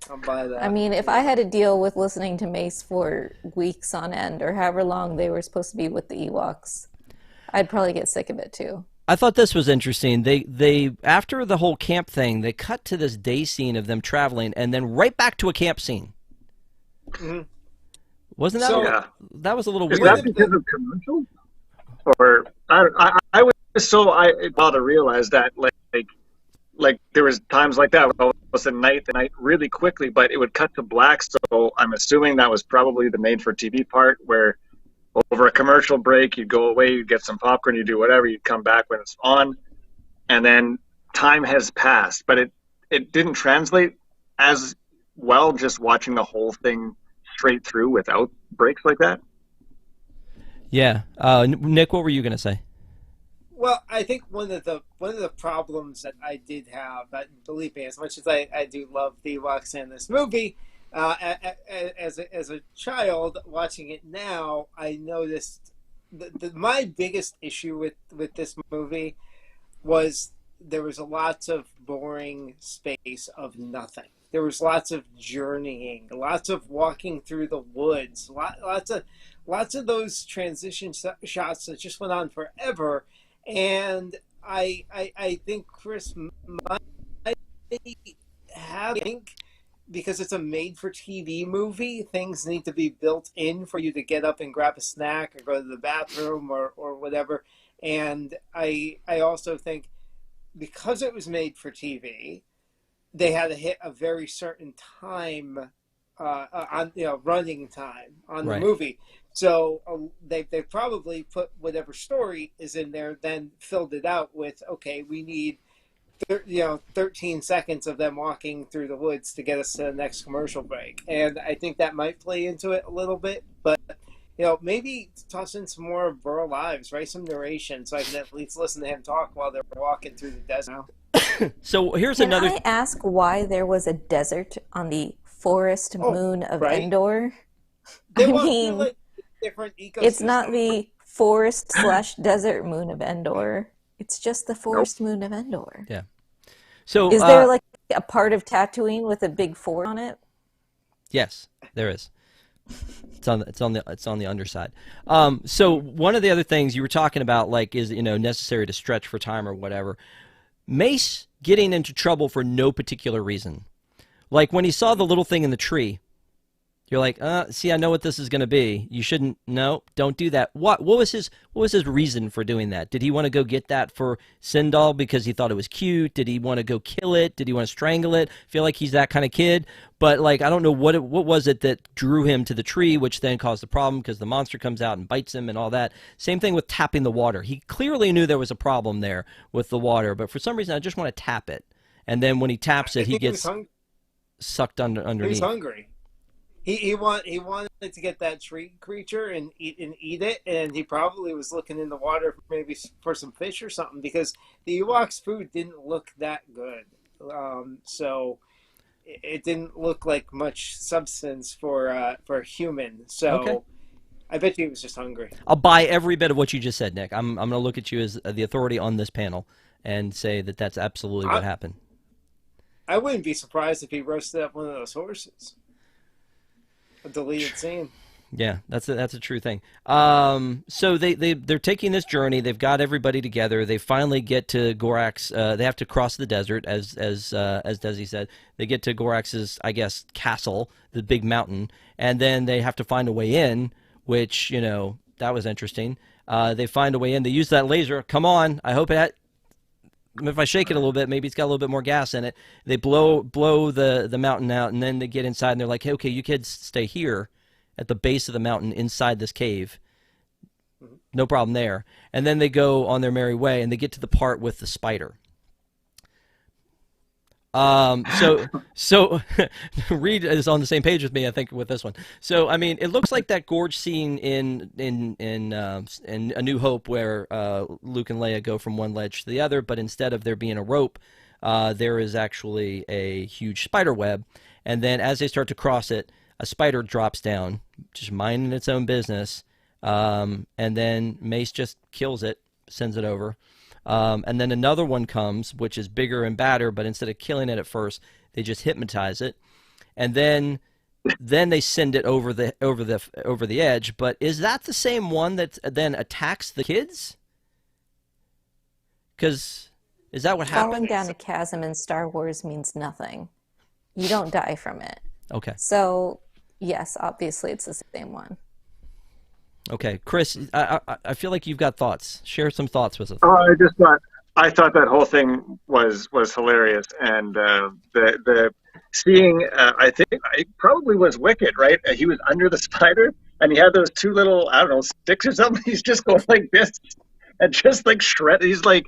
I'll buy that. I mean, if I had to deal with listening to Mace for weeks on end, or however long they were supposed to be with the Ewoks, I'd probably get sick of it too. I thought this was interesting. They after the whole camp thing, they cut to this day scene of them traveling, and then right back to a camp scene. Mm-hmm. Wasn't that? So, that was a little is weird. that because of commercials? Or I was about to realize that like there was times like that where it was the night really quickly, but it would cut to black. So I'm assuming that was probably the made-for-TV part where over a commercial break you'd go away, you'd get some popcorn, you'd do whatever, you'd come back when it's on, and then time has passed. But it didn't translate as well just watching the whole thing straight through without breaks like that. Yeah, Nick, what were you going to say? Well, I think one of the problems that I did have, believe me, as much as I do love the Ewoks in this movie, as a child watching it now, I noticed my biggest issue with this movie was there was a lots of boring space of nothing. There was lots of journeying, lots of walking through the woods, lots of those transition shots that just went on forever. And I think Chris might think because it's a made-for-TV movie, things need to be built in for you to get up and grab a snack or go to the bathroom or whatever. And I also think because it was made for TV, they had to hit a very certain time on running time on the movie. So they probably put whatever story is in there, then filled it out with, okay, we need 13 seconds of them walking through the woods to get us to the next commercial break. And I think that might play into it a little bit, but maybe toss in some more of Burl Lives, write some narration so I can at least listen to him talk while they're walking through the desert. So here's another. Can I ask why there was a desert on the forest moon of Endor? I mean, like different ecosystems. It's not the forest/desert moon of Endor. It's just the forest moon of Endor. Yeah. So is there like a part of Tatooine with a big forest on it? Yes, there is. It's on the underside. So one of the other things you were talking about, like, is necessary to stretch for time or whatever. Mace getting into trouble for no particular reason. Like when he saw the little thing in the tree, you're like, see, I know what this is going to be. You shouldn't. No, don't do that. What was his reason for doing that? Did he want to go get that for Cindel because he thought it was cute? Did he want to go kill it? Did he want to strangle it? I feel like he's that kind of kid. But like, I don't know what was it that drew him to the tree, which then caused the problem because the monster comes out and bites him and all that. Same thing with tapping the water. He clearly knew there was a problem there with the water, but for some reason, I just want to tap it. And then when he taps it, he gets sucked underneath. He was hungry. He wanted to get that tree creature and eat it, and he probably was looking in the water maybe for some fish or something because the Ewoks' food didn't look that good. So it didn't look like much substance for a human. So okay. I bet he was just hungry. I'll buy every bit of what you just said, Nick. I'm going to look at you as the authority on this panel and say that that's absolutely what happened. I wouldn't be surprised if he roasted up one of those horses. a deleted scene. Yeah, that's a true thing. So they're taking this journey. They've got everybody together. They finally get to Gorax's. They have to cross the desert, as Desi said. They get to Gorax's, I guess, castle, the big mountain, and then they have to find a way in. Which, you know, that was interesting. They find a way in. They use that laser. Come on! I hope if I shake it a little bit, maybe it's got a little bit more gas in it. They blow the mountain out, and then they get inside, and they're like, hey, okay, you kids stay here at the base of the mountain inside this cave. No problem there. And then they go on their merry way, and they get to the part with the spider. So Reed is on the same page with me, I think, with this one. So, I mean, it looks like that gorge scene in A New Hope where Luke and Leia go from one ledge to the other, but instead of there being a rope, there is actually a huge spider web. And then as they start to cross it, a spider drops down, just minding its own business, and then Mace just kills it, sends it over. And then another one comes, which is bigger and badder, but instead of killing it at first, they just hypnotize it, and then they send it over the edge. But is that the same one that then attacks the kids? Because is that what happened? Falling down a chasm in Star Wars means nothing. You don't die from it. Okay. So, yes, obviously it's the same one. Okay, Chris, I feel like you've got thoughts. Share some thoughts with us. Oh, I thought that whole thing was hilarious, and the seeing I think it probably was Wicket, right? He was under the spider, and he had those two little, I don't know, sticks or something. He's just going like this, and just like shred. He's like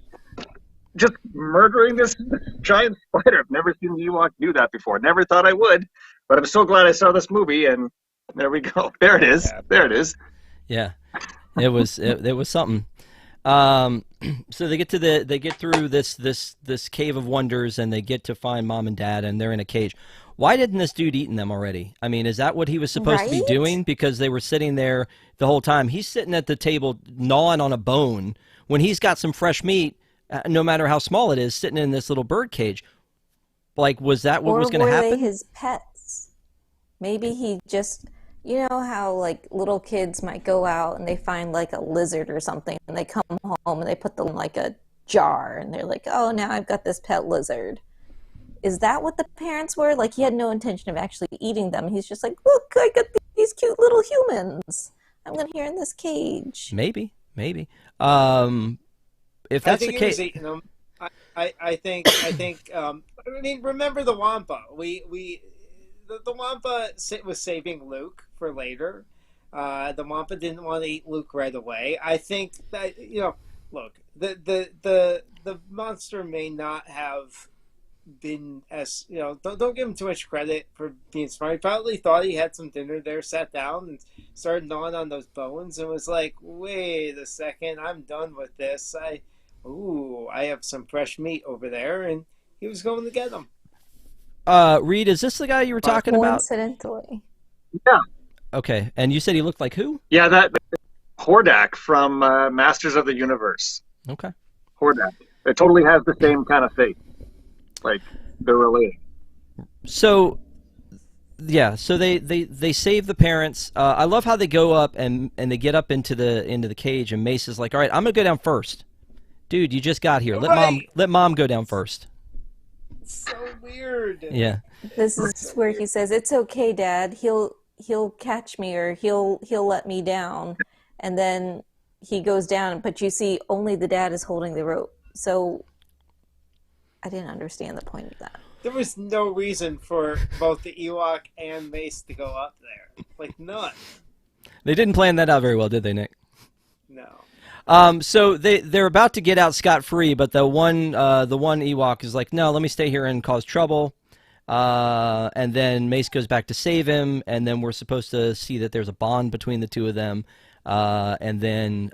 just murdering this giant spider. I've never seen the Ewok do that before. Never thought I would, but I'm so glad I saw this movie, and there we go. There it is. There it is. Yeah, it was something. So they get through this cave of wonders, and they get to find Mom and Dad, and they're in a cage. Why didn't this dude eaten them already? I mean, is that what he was supposed to be doing? Because they were sitting there the whole time. He's sitting at the table gnawing on a bone when he's got some fresh meat, no matter how small it is, sitting in this little bird cage. Like, was that what was going to happen? Or were they his pets? Maybe he just... You know how, like, little kids might go out and they find, like, a lizard or something, and they come home and they put them in, like, a jar, and they're like, oh, now I've got this pet lizard. Is that what the parents were? Like, he had no intention of actually eating them. He's just like, look, I got these cute little humans. I'm going to here in this cage. Maybe. If that's the case... He was eating them. I think, I mean, remember the Wampa. The Wampa was saving Luke for later. The Wampa didn't want to eat Luke right away. I think that, you know, look, the monster may not have been as, you know, don't give him too much credit for being smart. He probably thought he had some dinner there, sat down and started gnawing on those bones and was like, wait a second, I'm done with this. I have some fresh meat over there, and he was going to get them. Reed, is this the guy you were talking about? Coincidentally. Yeah. Okay, and you said he looked like who? Yeah, that Hordak from Masters of the Universe. Okay. Hordak. It totally has the same kind of face. Like, they're related. So, yeah, so they save the parents. I love how they go up and they get up into the cage, and Mace is like, all right, I'm going to go down first. Dude, you just got here. Let mom go down first. So weird. Yeah. This is where he says, "It's okay, Dad. He'll catch me, or he'll let me down." And then he goes down, but you see only the dad is holding the rope. So I didn't understand the point of that. There was no reason for both the Ewok and Mace to go up there. Like, none. They didn't plan that out very well, did they, Nick? No. So they're about to get out scot-free, but the one Ewok is like, no, let me stay here and cause trouble. And then Mace goes back to save him, and then we're supposed to see that there's a bond between the two of them. And then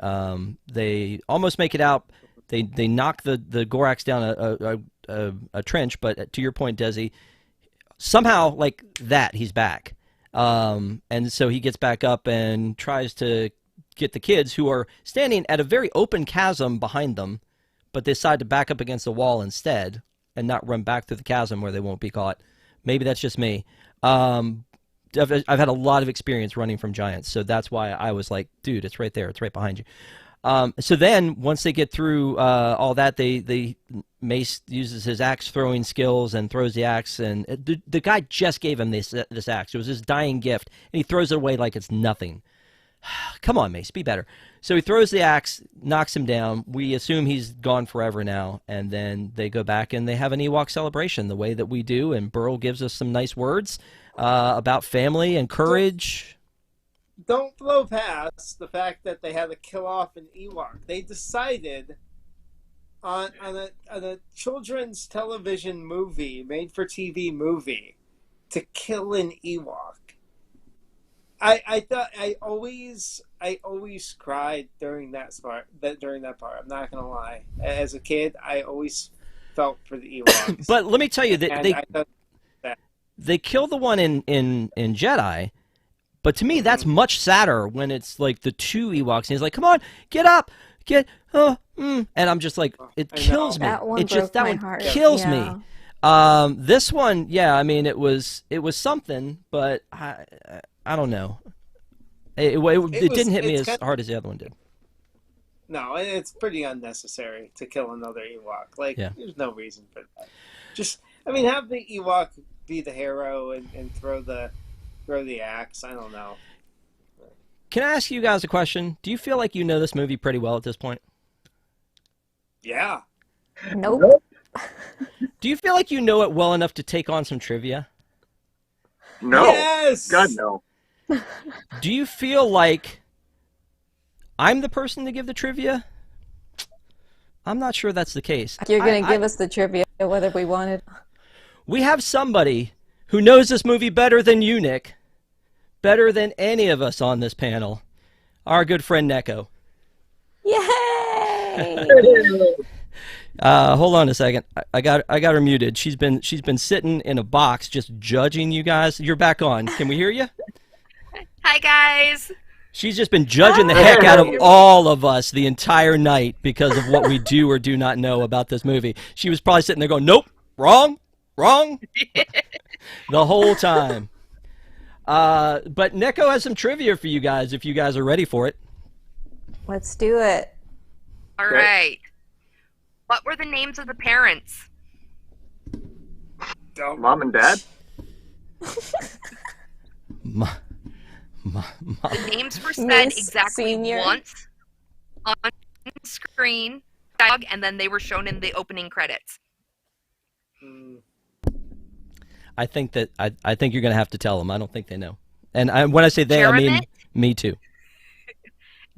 they almost make it out. They knock the Gorax down a trench, but to your point, Desi, somehow like that he's back. And so he gets back up and tries to get the kids, who are standing at a very open chasm behind them, but they decide to back up against the wall instead and not run back through the chasm where they won't be caught. Maybe that's just me. I've had a lot of experience running from giants, so that's why I was like, dude, it's right there, it's right behind you. So then, once they get through all that, they Mace uses his axe throwing skills and throws the axe, and the guy just gave him this axe. It was his dying gift, and he throws it away like it's nothing. Come on, Mace, be better. So he throws the axe, knocks him down. We assume he's gone forever now, and then they go back and they have an Ewok celebration the way that we do, and Burl gives us some nice words about family and courage. Don't blow past the fact that they had to kill off an Ewok. They decided on a children's television movie, made for TV movie, to kill an Ewok. I thought I always cried during that part. I'm not gonna lie. As a kid, I always felt for the Ewoks. But let me tell you that they kill the one in Jedi. But to me, that's much sadder when it's like the two Ewoks, and he's like, "Come on, get up, and I'm just like, it kills me. That one It just broke that my one heart. kills Yeah. me. This one, yeah, I mean, it was something, but I don't know. It didn't hit me as hard as the other one did. No, it's pretty unnecessary to kill another Ewok. Like, Yeah. There's no reason for that. Have the Ewok be the hero and throw the axe. I don't know. Can I ask you guys a question? Do you feel like you know this movie pretty well at this point? Yeah. Nope. Do you feel like you know it well enough to take on some trivia? No. Yes! God, no. Do you feel like I'm the person to give the trivia? I'm not sure that's the case. You're going to give us the trivia whether we want it. We have somebody who knows this movie better than you, Nick. Better than any of us on this panel. Our good friend Neko. Yay! Hold on a second. I got her muted. She's been sitting in a box just judging you guys. You're back on. Can we hear you? Hi, guys. She's just been judging the heck out of all of us the entire night because of what we do or do not know about this movie. She was probably sitting there going, nope, wrong, the whole time. But Neko has some trivia for you guys if you guys are ready for it. Let's do it. All right. What were the names of the parents? Mom and Dad? The names were said Miss exactly Senior. once on screen, dialogue, and then they were shown in the opening credits. I think you're going to have to tell them. I don't think they know. And when I say they, I mean Jeremit? me too.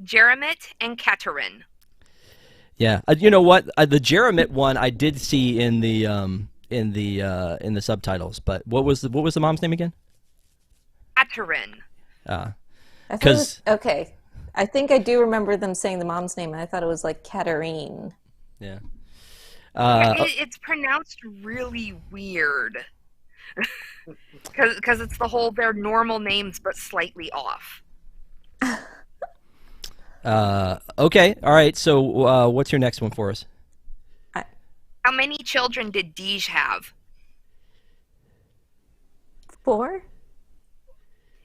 Jeremit and Katerin. Yeah, you know what? The Jeremit one I did see in the subtitles. But what was the mom's name again? Katerin. I thought it was, okay. I think I do remember them saying the mom's name, and I thought it was like Katerine. Yeah. It's pronounced really weird. Because it's the whole, they're normal names but slightly off. Okay. All right. So what's your next one for us? How many children did Deej have? 4?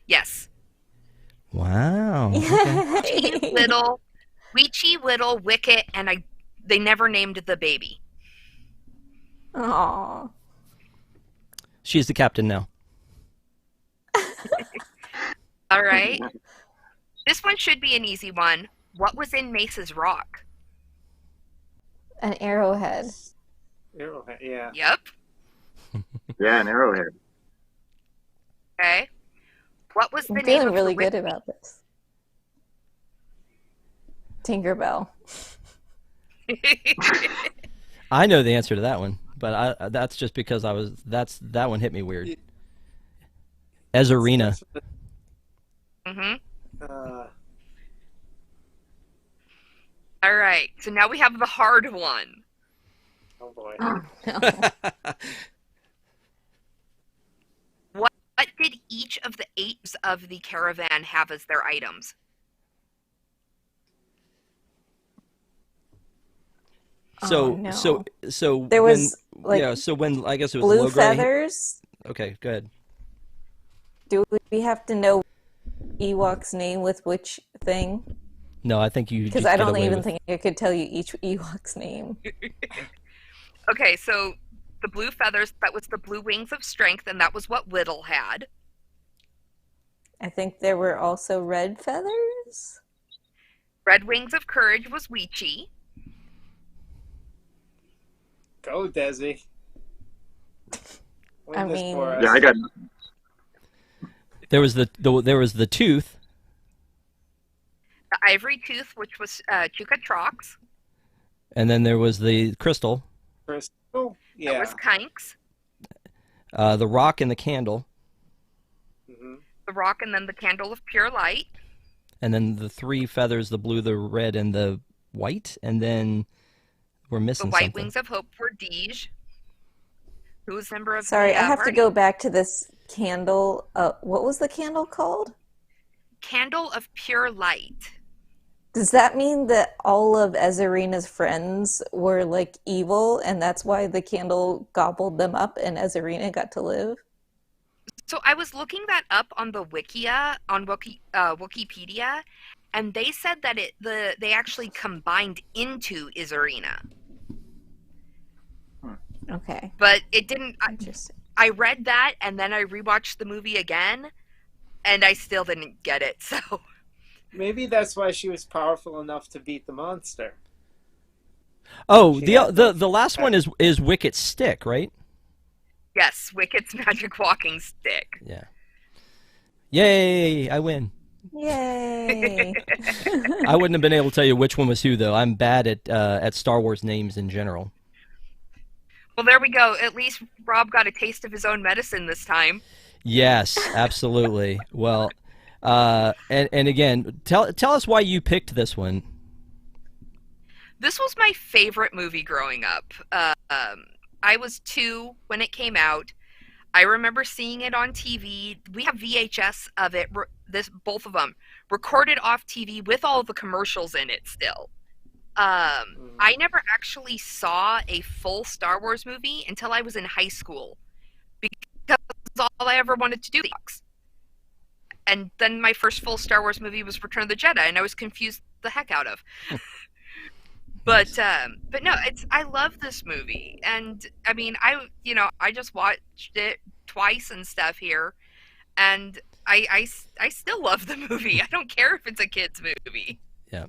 Yes. Wow. Okay. Weechie, Little, Wicket, and they never named the baby. Aww. She's the captain now. All right. This one should be an easy one. What was in Mace's rock? An arrowhead. Arrowhead, yeah. Yep. Yeah, an arrowhead. Okay. What was the I'm name feeling of really the good about this. Tinkerbell. I know the answer to that one, but that's just because that one hit me weird. Ezerina. Mm-hmm. Uh, All right. So now we have the hard one. oh boy. Oh, no. What did each of the 8 of the caravan have as their items? So Oh, no. so There was, when, like, yeah. So when I guess it was Blue low grade. feathers. Okay, good. Do we have to know Ewok's name with which thing? No, I think you Because just I get don't away even with. think I could tell you each Ewok's name. Okay, so the blue feathers, that was the blue wings of strength, and that was what Whittle had. I think there were also red feathers. Red wings of courage was Weechi. Go, Desi. Win I this mean- for us. Yeah, I got. There was the tooth, The ivory tooth, which was Chukatrox. and then there was the crystal, Crystal? That Yeah. was Kinks. the rock, and the candle, hmm The rock, and then the candle of pure light. and then the three feathers: the blue, the red, and the white. And then we're The missing white something. wings of hope were Deej, who was member of Sorry, the I have to party. go back to this candle. What was the candle called? Candle of pure light. Does that mean that all of Ezerina's friends were like evil, and that's why the candle gobbled them up, and Ezerina got to live? So I was looking that up on the Wikipedia, and they said that they actually combined into Izarina, Okay, but it didn't. interesting. I read that, and then I rewatched the movie again, and I still didn't get it. So Maybe that's why she was powerful enough to beat the monster. Oh, She the had the last one is Wicket's stick, right? yes, Wicket's magic walking stick. Yeah. Yay! I win. Yay! I wouldn't have been able to tell you which one was who, though. I'm bad at Star Wars names in general. Well, there we go. At least Rob got a taste of his own medicine this time. Yes, absolutely. Well, and again, tell us why you picked this one. This was my favorite movie growing up. I was 2 when it came out. I remember seeing it on TV. We have VHS of it. Both of them recorded off TV with all the commercials in it. Still, I never actually saw a full Star Wars movie until I was in high school, because all I ever wanted to do was Ewoks. And then my first full Star Wars movie was Return of the Jedi, and I was confused the heck out of. But no, I love this movie, and I mean, I just watched it twice and stuff here, and I still love the movie. I don't care if it's a kids movie. Yeah.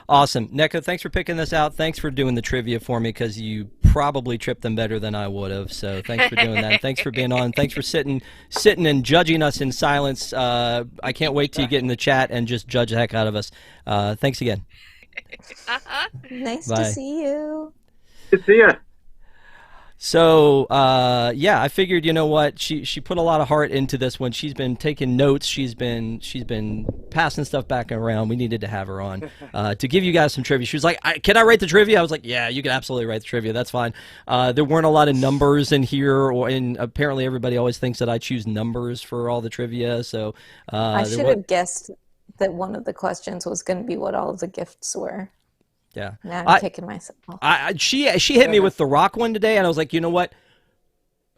Awesome. Neko, thanks for picking this out. Thanks for doing the trivia for me, because you probably tripped them better than I would have. So thanks for doing that. Thanks for being on. Thanks for sitting and judging us in silence. I can't wait till you get in the chat and just judge the heck out of us. Thanks again. Nice Bye. to see you. Good to see ya. So yeah, I figured, you know what, she put a lot of heart into this one. She's been taking notes. She's been passing stuff back around. We needed to have her on to give you guys some trivia. She was like, "Can I write the trivia?" I was like, "Yeah, you can absolutely write the trivia. That's fine." There weren't a lot of numbers in here, and apparently everybody always thinks that I choose numbers for all the trivia. So I should have guessed that one of the questions was going to be what all of the gifts were. Yeah. Now I'm kicking myself. She hit me with the rock one today, and I was like, you know what?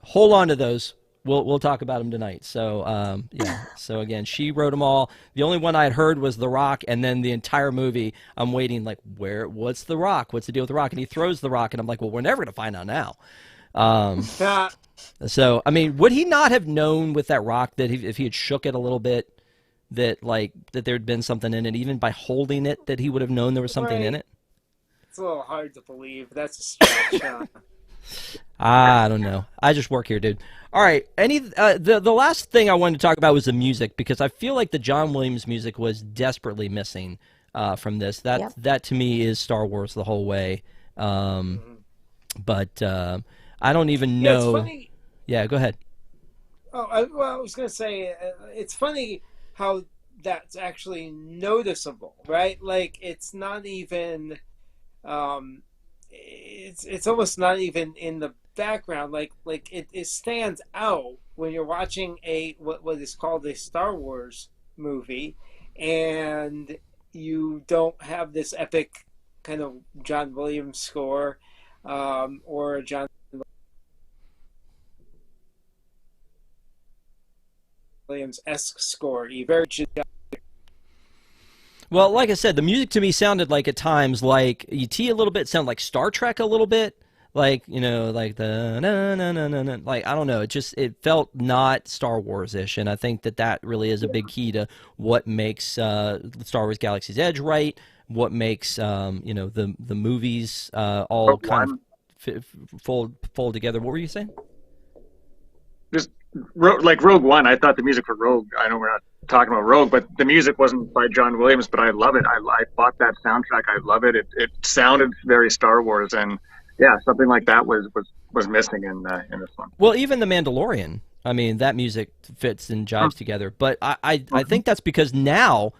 Hold on to those. We'll talk about them tonight. So yeah. So again, she wrote them all. The only one I had heard was the rock, and then the entire movie, I'm waiting like, what's the rock? What's the deal with the rock? And he throws the rock, and I'm like, well, we're never gonna find out now. So I mean, would he not have known with that rock that if he had shook it a little bit, that there'd been something in it, even by holding it, that he would have known there was something in it? It's a little hard to believe. That's a stretch, huh? I don't know. I just work here, dude. All right. The last thing I wanted to talk about was the music, because I feel like the John Williams music was desperately missing from this. That to me is Star Wars the whole way. But I don't even know. It's funny. Yeah, go ahead. Oh, I was going to say, it's funny how that's actually noticeable, right? Like, it's not even, it's almost not even in the background. Like it stands out when you're watching what is called a Star Wars movie, and you don't have this epic kind of John Williams score, or a John Williams-esque score. Very Well, like I said, the music to me sounded like at times like E.T. a little bit, sounded like Star Trek a little bit, like like the na na na na na. Like I don't know, it felt not Star Wars-ish, and I think that really is a big key to what makes Star Wars Galaxy's Edge right, what makes the movies all kind of fold together. What were you saying? Just like Rogue One, I thought the music for Rogue. I know we're not talking about Rogue, but the music wasn't by John Williams, but I love it. I bought that soundtrack. I love it. It sounded very Star Wars, and yeah, something like that was missing in this one. Well, even The Mandalorian. I mean, that music fits and jives together. But I think that's because now,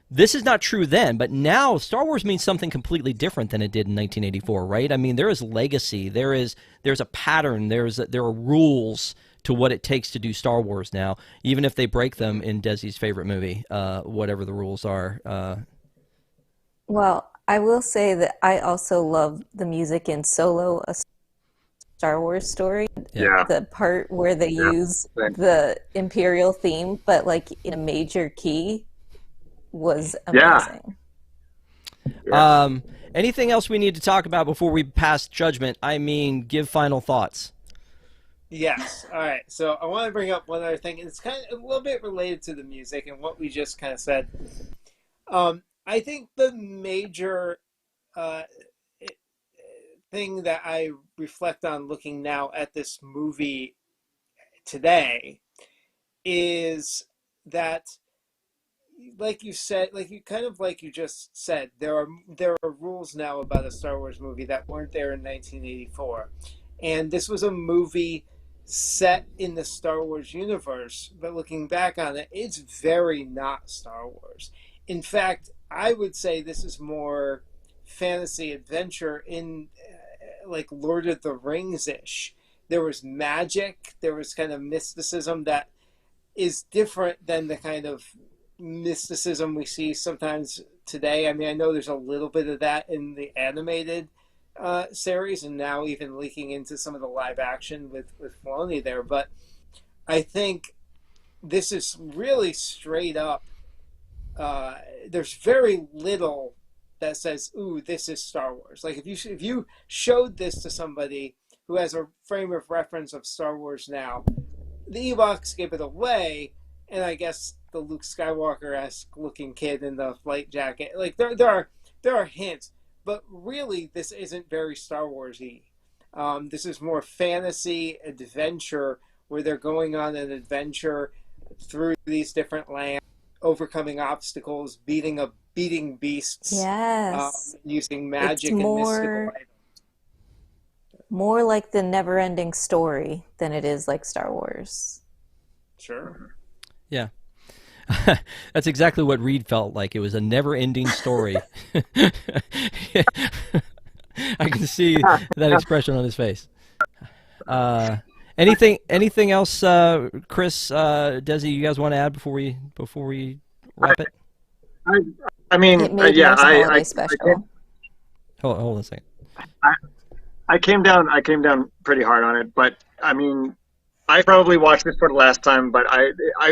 this is not true then, but now Star Wars means something completely different than it did in 1984, right? I mean, there is legacy. There's a pattern. There are rules to what it takes to do Star Wars now, even if they break them in Desi's favorite movie, whatever the rules are. Well, I will say that I also love the music in Solo, a Star Wars story. Yeah. The part where they use the Imperial theme, but like in a major key, was amazing. Yeah. Anything else we need to talk about before we pass judgment? I mean, give final thoughts. Yes. All right. So I want to bring up one other thing. It's kind of a little bit related to the music and what we just kind of said. I think the major thing that I reflect on looking now at this movie today is that, like you said, like you just said, there are rules now about a Star Wars movie that weren't there in 1984, and this was a movie set in the Star Wars universe, but looking back on it, it's very not Star Wars. In fact, I would say this is more fantasy adventure in like Lord of the Rings-ish. There was magic, there was kind of mysticism that is different than the kind of mysticism we see sometimes today. I mean, I know there's a little bit of that in the animated series, and now even leaking into some of the live action with Filoni there. But I think this is really straight up. There's very little that says, "Ooh, this is Star Wars." Like if you showed this to somebody who has a frame of reference of Star Wars now, the Ewoks give it away, and I guess the Luke Skywalker-esque looking kid in the flight jacket, like there are hints. But really, this isn't very Star Wars-y. This is more fantasy adventure where they're going on an adventure through these different lands, overcoming obstacles, beating beasts, using magic and mystical items. More like the never-ending story than it is like Star Wars. Sure. Yeah. That's exactly what Reed felt like. It was a never-ending story. I can see that expression on his face. Anything else, Chris, Desi, you guys want to add before we wrap it? I mean, it made yeah, I special. Hold on a second. I came down pretty hard on it, but I mean, I probably watched this for the last time, but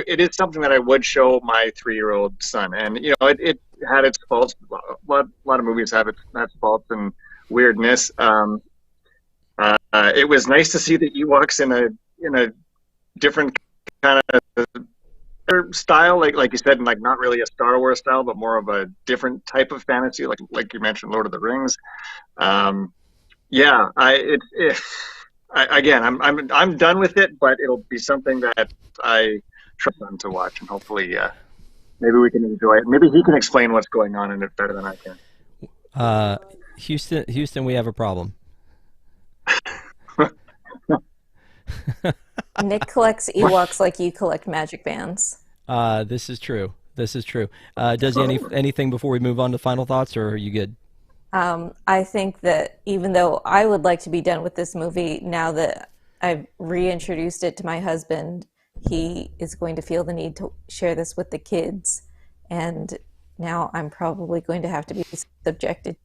it is something that I would show my 3-year-old son, and it had its faults. A lot of movies have its faults and weirdness. It was nice to see the Ewoks in a different kind of style, like you said, and like not really a Star Wars style, but more of a different type of fantasy, like you mentioned, Lord of the Rings. Yeah, again, I'm done with it, but it'll be something that I trust him to watch, and hopefully, maybe we can enjoy it. Maybe he can explain what's going on in it better than I can. Houston, we have a problem. Nick collects Ewoks like you collect magic bands. This is true. Does anything before we move on to final thoughts, or are you good? I think that even though I would like to be done with this movie, now that I've reintroduced it to my husband, he is going to feel the need to share this with the kids. And now I'm probably going to have to be subjected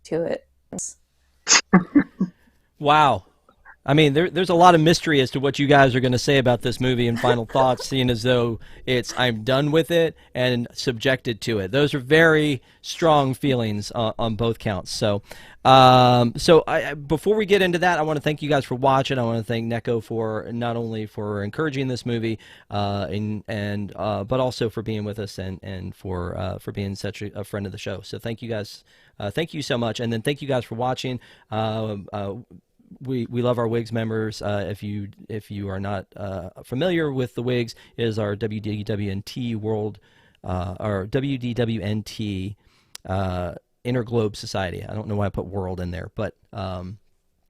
to it. Wow. I mean, there's a lot of mystery as to what you guys are going to say about this movie and final thoughts, seeing as though it's I'm done with it and subjected to it. Those are very strong feelings on both counts. So, before we get into that, I want to thank you guys for watching. I want to thank Neko for not only for encouraging this movie, but also for being with us and for being such a friend of the show. So thank you guys. Thank you so much, and then thank you guys for watching. We love our Wigs members. If you are not familiar with the Wigs, it is our WDWNT World, our WDWNT Interglobe Society. I don't know why I put world in there, but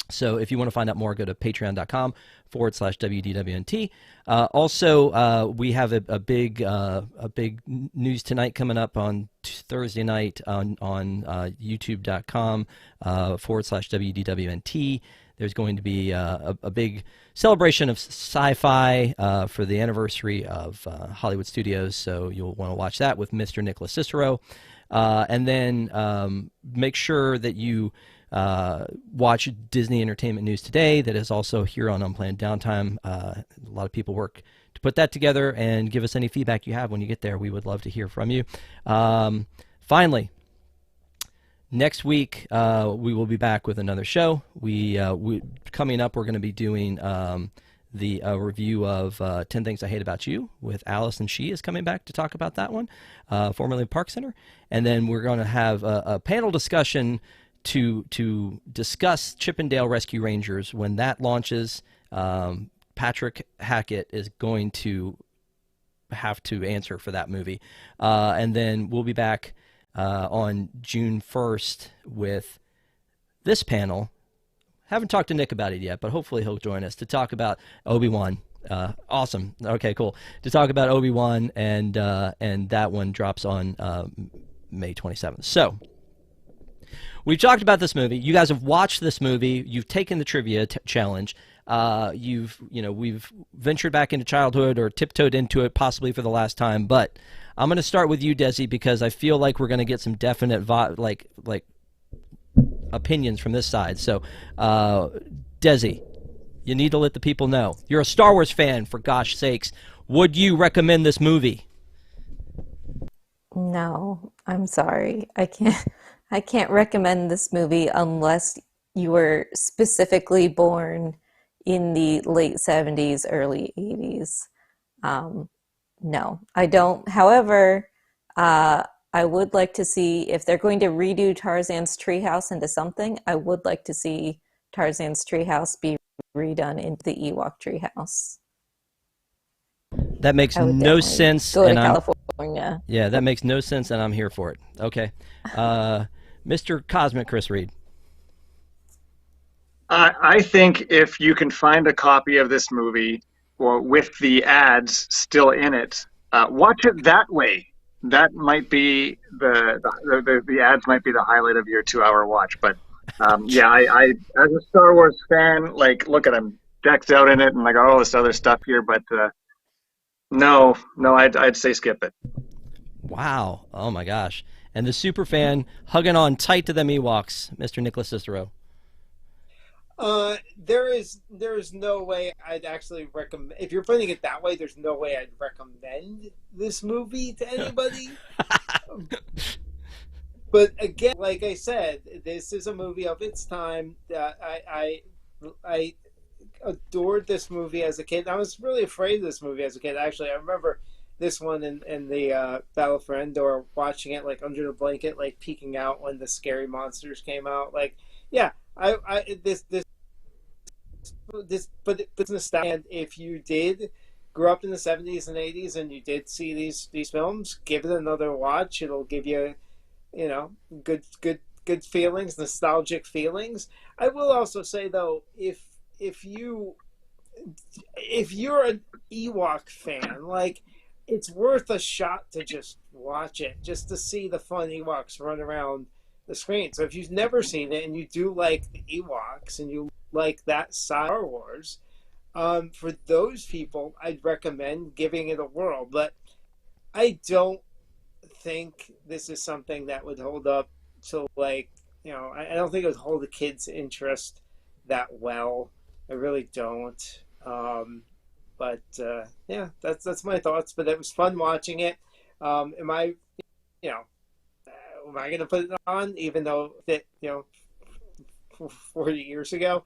so if you want to find out more, go to patreon.com/WDWNT. Also, we have a big news tonight coming up on Thursday night on youtube.com/WDWNT. There's going to be a big celebration of sci-fi for the anniversary of Hollywood Studios, so you'll want to watch that with Mr. Nicholas Cicero. And then make sure that you watch Disney Entertainment News Today. That is also here on Unplanned Downtime. A lot of people work to put that together, and give us any feedback you have when you get there. We would love to hear from you. Finally, next week we will be back with another show. Coming up, we're going to be doing the review of 10 Things I Hate About You with Alice, and she is coming back to talk about that one, formerly Park Center. And then we're going to have a panel discussion to discuss Chippendale Rescue Rangers. When that launches, Patrick Hackett is going to have to answer for that movie. And then we'll be back on June 1st with this panel. Haven't talked to Nick about it yet, but hopefully he'll join us to talk about Obi-Wan. Awesome. Okay, cool. To talk about Obi-Wan, and that one drops on May 27th. So we've talked about this movie. You guys have watched this movie. You've taken the trivia challenge. We've ventured back into childhood, or tiptoed into it possibly for the last time. But I'm going to start with you, Desi, because I feel like we're going to get some definite like opinions from this side. So, Desi, you need to let the people know. You're a Star Wars fan, for gosh sakes. Would you recommend this movie? No, I'm sorry. I can't recommend this movie unless you were specifically born in the late 70s, early 80s. No, I don't. However, I would like to see, if they're going to redo Tarzan's treehouse into something, I would like to see Tarzan's treehouse be redone into the Ewok treehouse. That makes no sense. Go to California. Yeah, that makes no sense, and I'm here for it. Okay. Mr. Cosmic Chris Reed. I think if you can find a copy of this movie, or with the ads still in it, watch it that way. That might be the ads might be the highlight of your 2-hour watch. But I as a Star Wars fan, like, look at him decked out in it, and like all this other stuff here. But no, I'd say skip it. Wow! Oh my gosh! And the super fan hugging on tight to them Ewoks, Mr. Nicholas Cicero. There is no way I'd actually recommend. If you're putting it that way, there's no way I'd recommend this movie to anybody. But again, like I said, this is a movie of its time. I adored this movie as a kid. I was really afraid of this movie as a kid. Actually, I remember this one in the Battle for Endor, watching it like under the blanket, like peeking out when the scary monsters came out. Like, yeah, but it's nostalgia. And if you did grow up in the 70s and 80s and you did see these films, give it another watch. It'll give you, good feelings, nostalgic feelings. I will also say though, if you're an Ewok fan, like, it's worth a shot to just watch it, just to see the fun Ewoks run around the screen. So if you've never seen it and you do like the Ewoks and you like that Star Wars, for those people, I'd recommend giving it a whirl. But I don't think this is something that would hold up to, like, I don't think it would hold the kids' interest that well. I really don't. But yeah, that's my thoughts. But it was fun watching it. Am I, you know, am I going to put it on even though it, 40 years ago?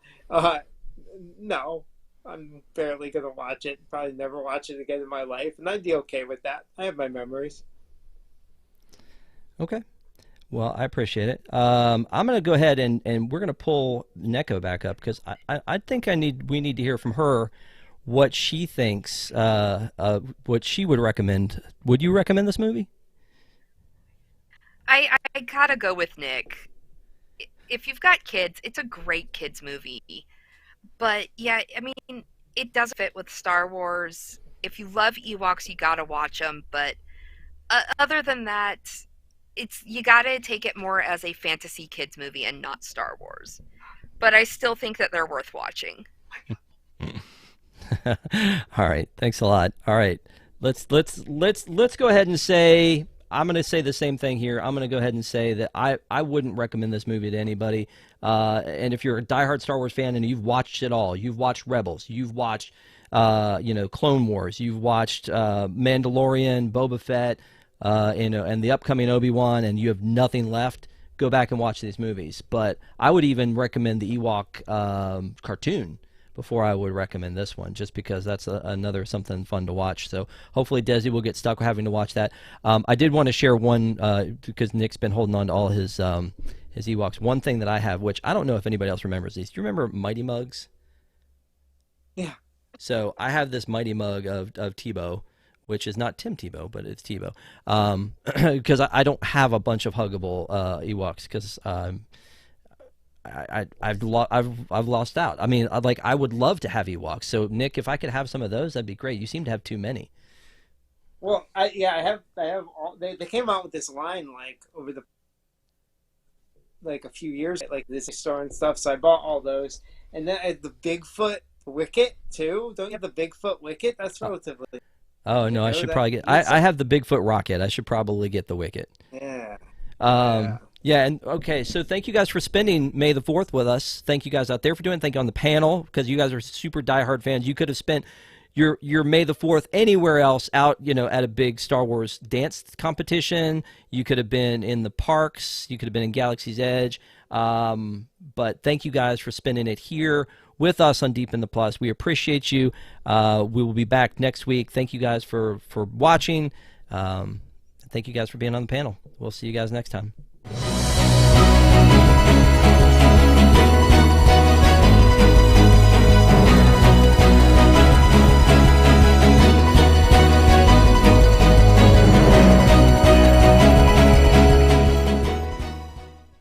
No, I'm barely going to watch it. Probably never watch it again in my life, and I'd be okay with that. I have my memories. Okay. Well, I appreciate it. I'm going to go ahead and we're going to pull Neko back up because I think we need to hear from her what she thinks, what she would recommend. Would you recommend this movie? I gotta go with Nick. If you've got kids, it's a great kids movie. But yeah, I mean, it does fit with Star Wars. If you love Ewoks, you gotta watch them. But other than that, you gotta take it more as a fantasy kids movie and not Star Wars. But I still think that they're worth watching. All right, thanks a lot. All right, let's go ahead and say I'm going to say the same thing here. I'm going to go ahead and say that I wouldn't recommend this movie to anybody. And if you're a diehard Star Wars fan and you've watched it all, you've watched Rebels, you've watched Clone Wars, you've watched Mandalorian, Boba Fett, and the upcoming Obi-Wan, and you have nothing left, go back and watch these movies. But I would even recommend the Ewok cartoon before I would recommend this one, just because that's another something fun to watch. So hopefully Desi will get stuck having to watch that. I did want to share one, because Nick's been holding on to all his Ewoks. One thing that I have, which I don't know if anybody else remembers these. Do you remember Mighty Mugs? Yeah. So I have this Mighty Mug of Tebow, which is not Tim Tebow, but it's Tebow. Because I don't have a bunch of huggable Ewoks, because I've lost out. I mean, I would love to have Ewoks. So Nick, if I could have some of those, that'd be great. You seem to have too many. Well, I have all. They came out with this line over a few years, like this store and stuff. So I bought all those, and then I had the Bigfoot Wicket too. Don't you have the Bigfoot Wicket? That's relatively. Oh no, I should probably get. I have the Bigfoot Rocket. I should probably get the Wicket. Yeah. Yeah, and okay, so thank you guys for spending May the 4th with us. Thank you guys out there for doing it. Thank you on the panel, because you guys are super diehard fans. You could have spent your May the 4th anywhere else out, at a big Star Wars dance competition. You could have been in the parks. You could have been in Galaxy's Edge. But thank you guys for spending it here with us on Deep in the Plus. We appreciate you. We will be back next week. Thank you guys for watching. Thank you guys for being on the panel. We'll see you guys next time.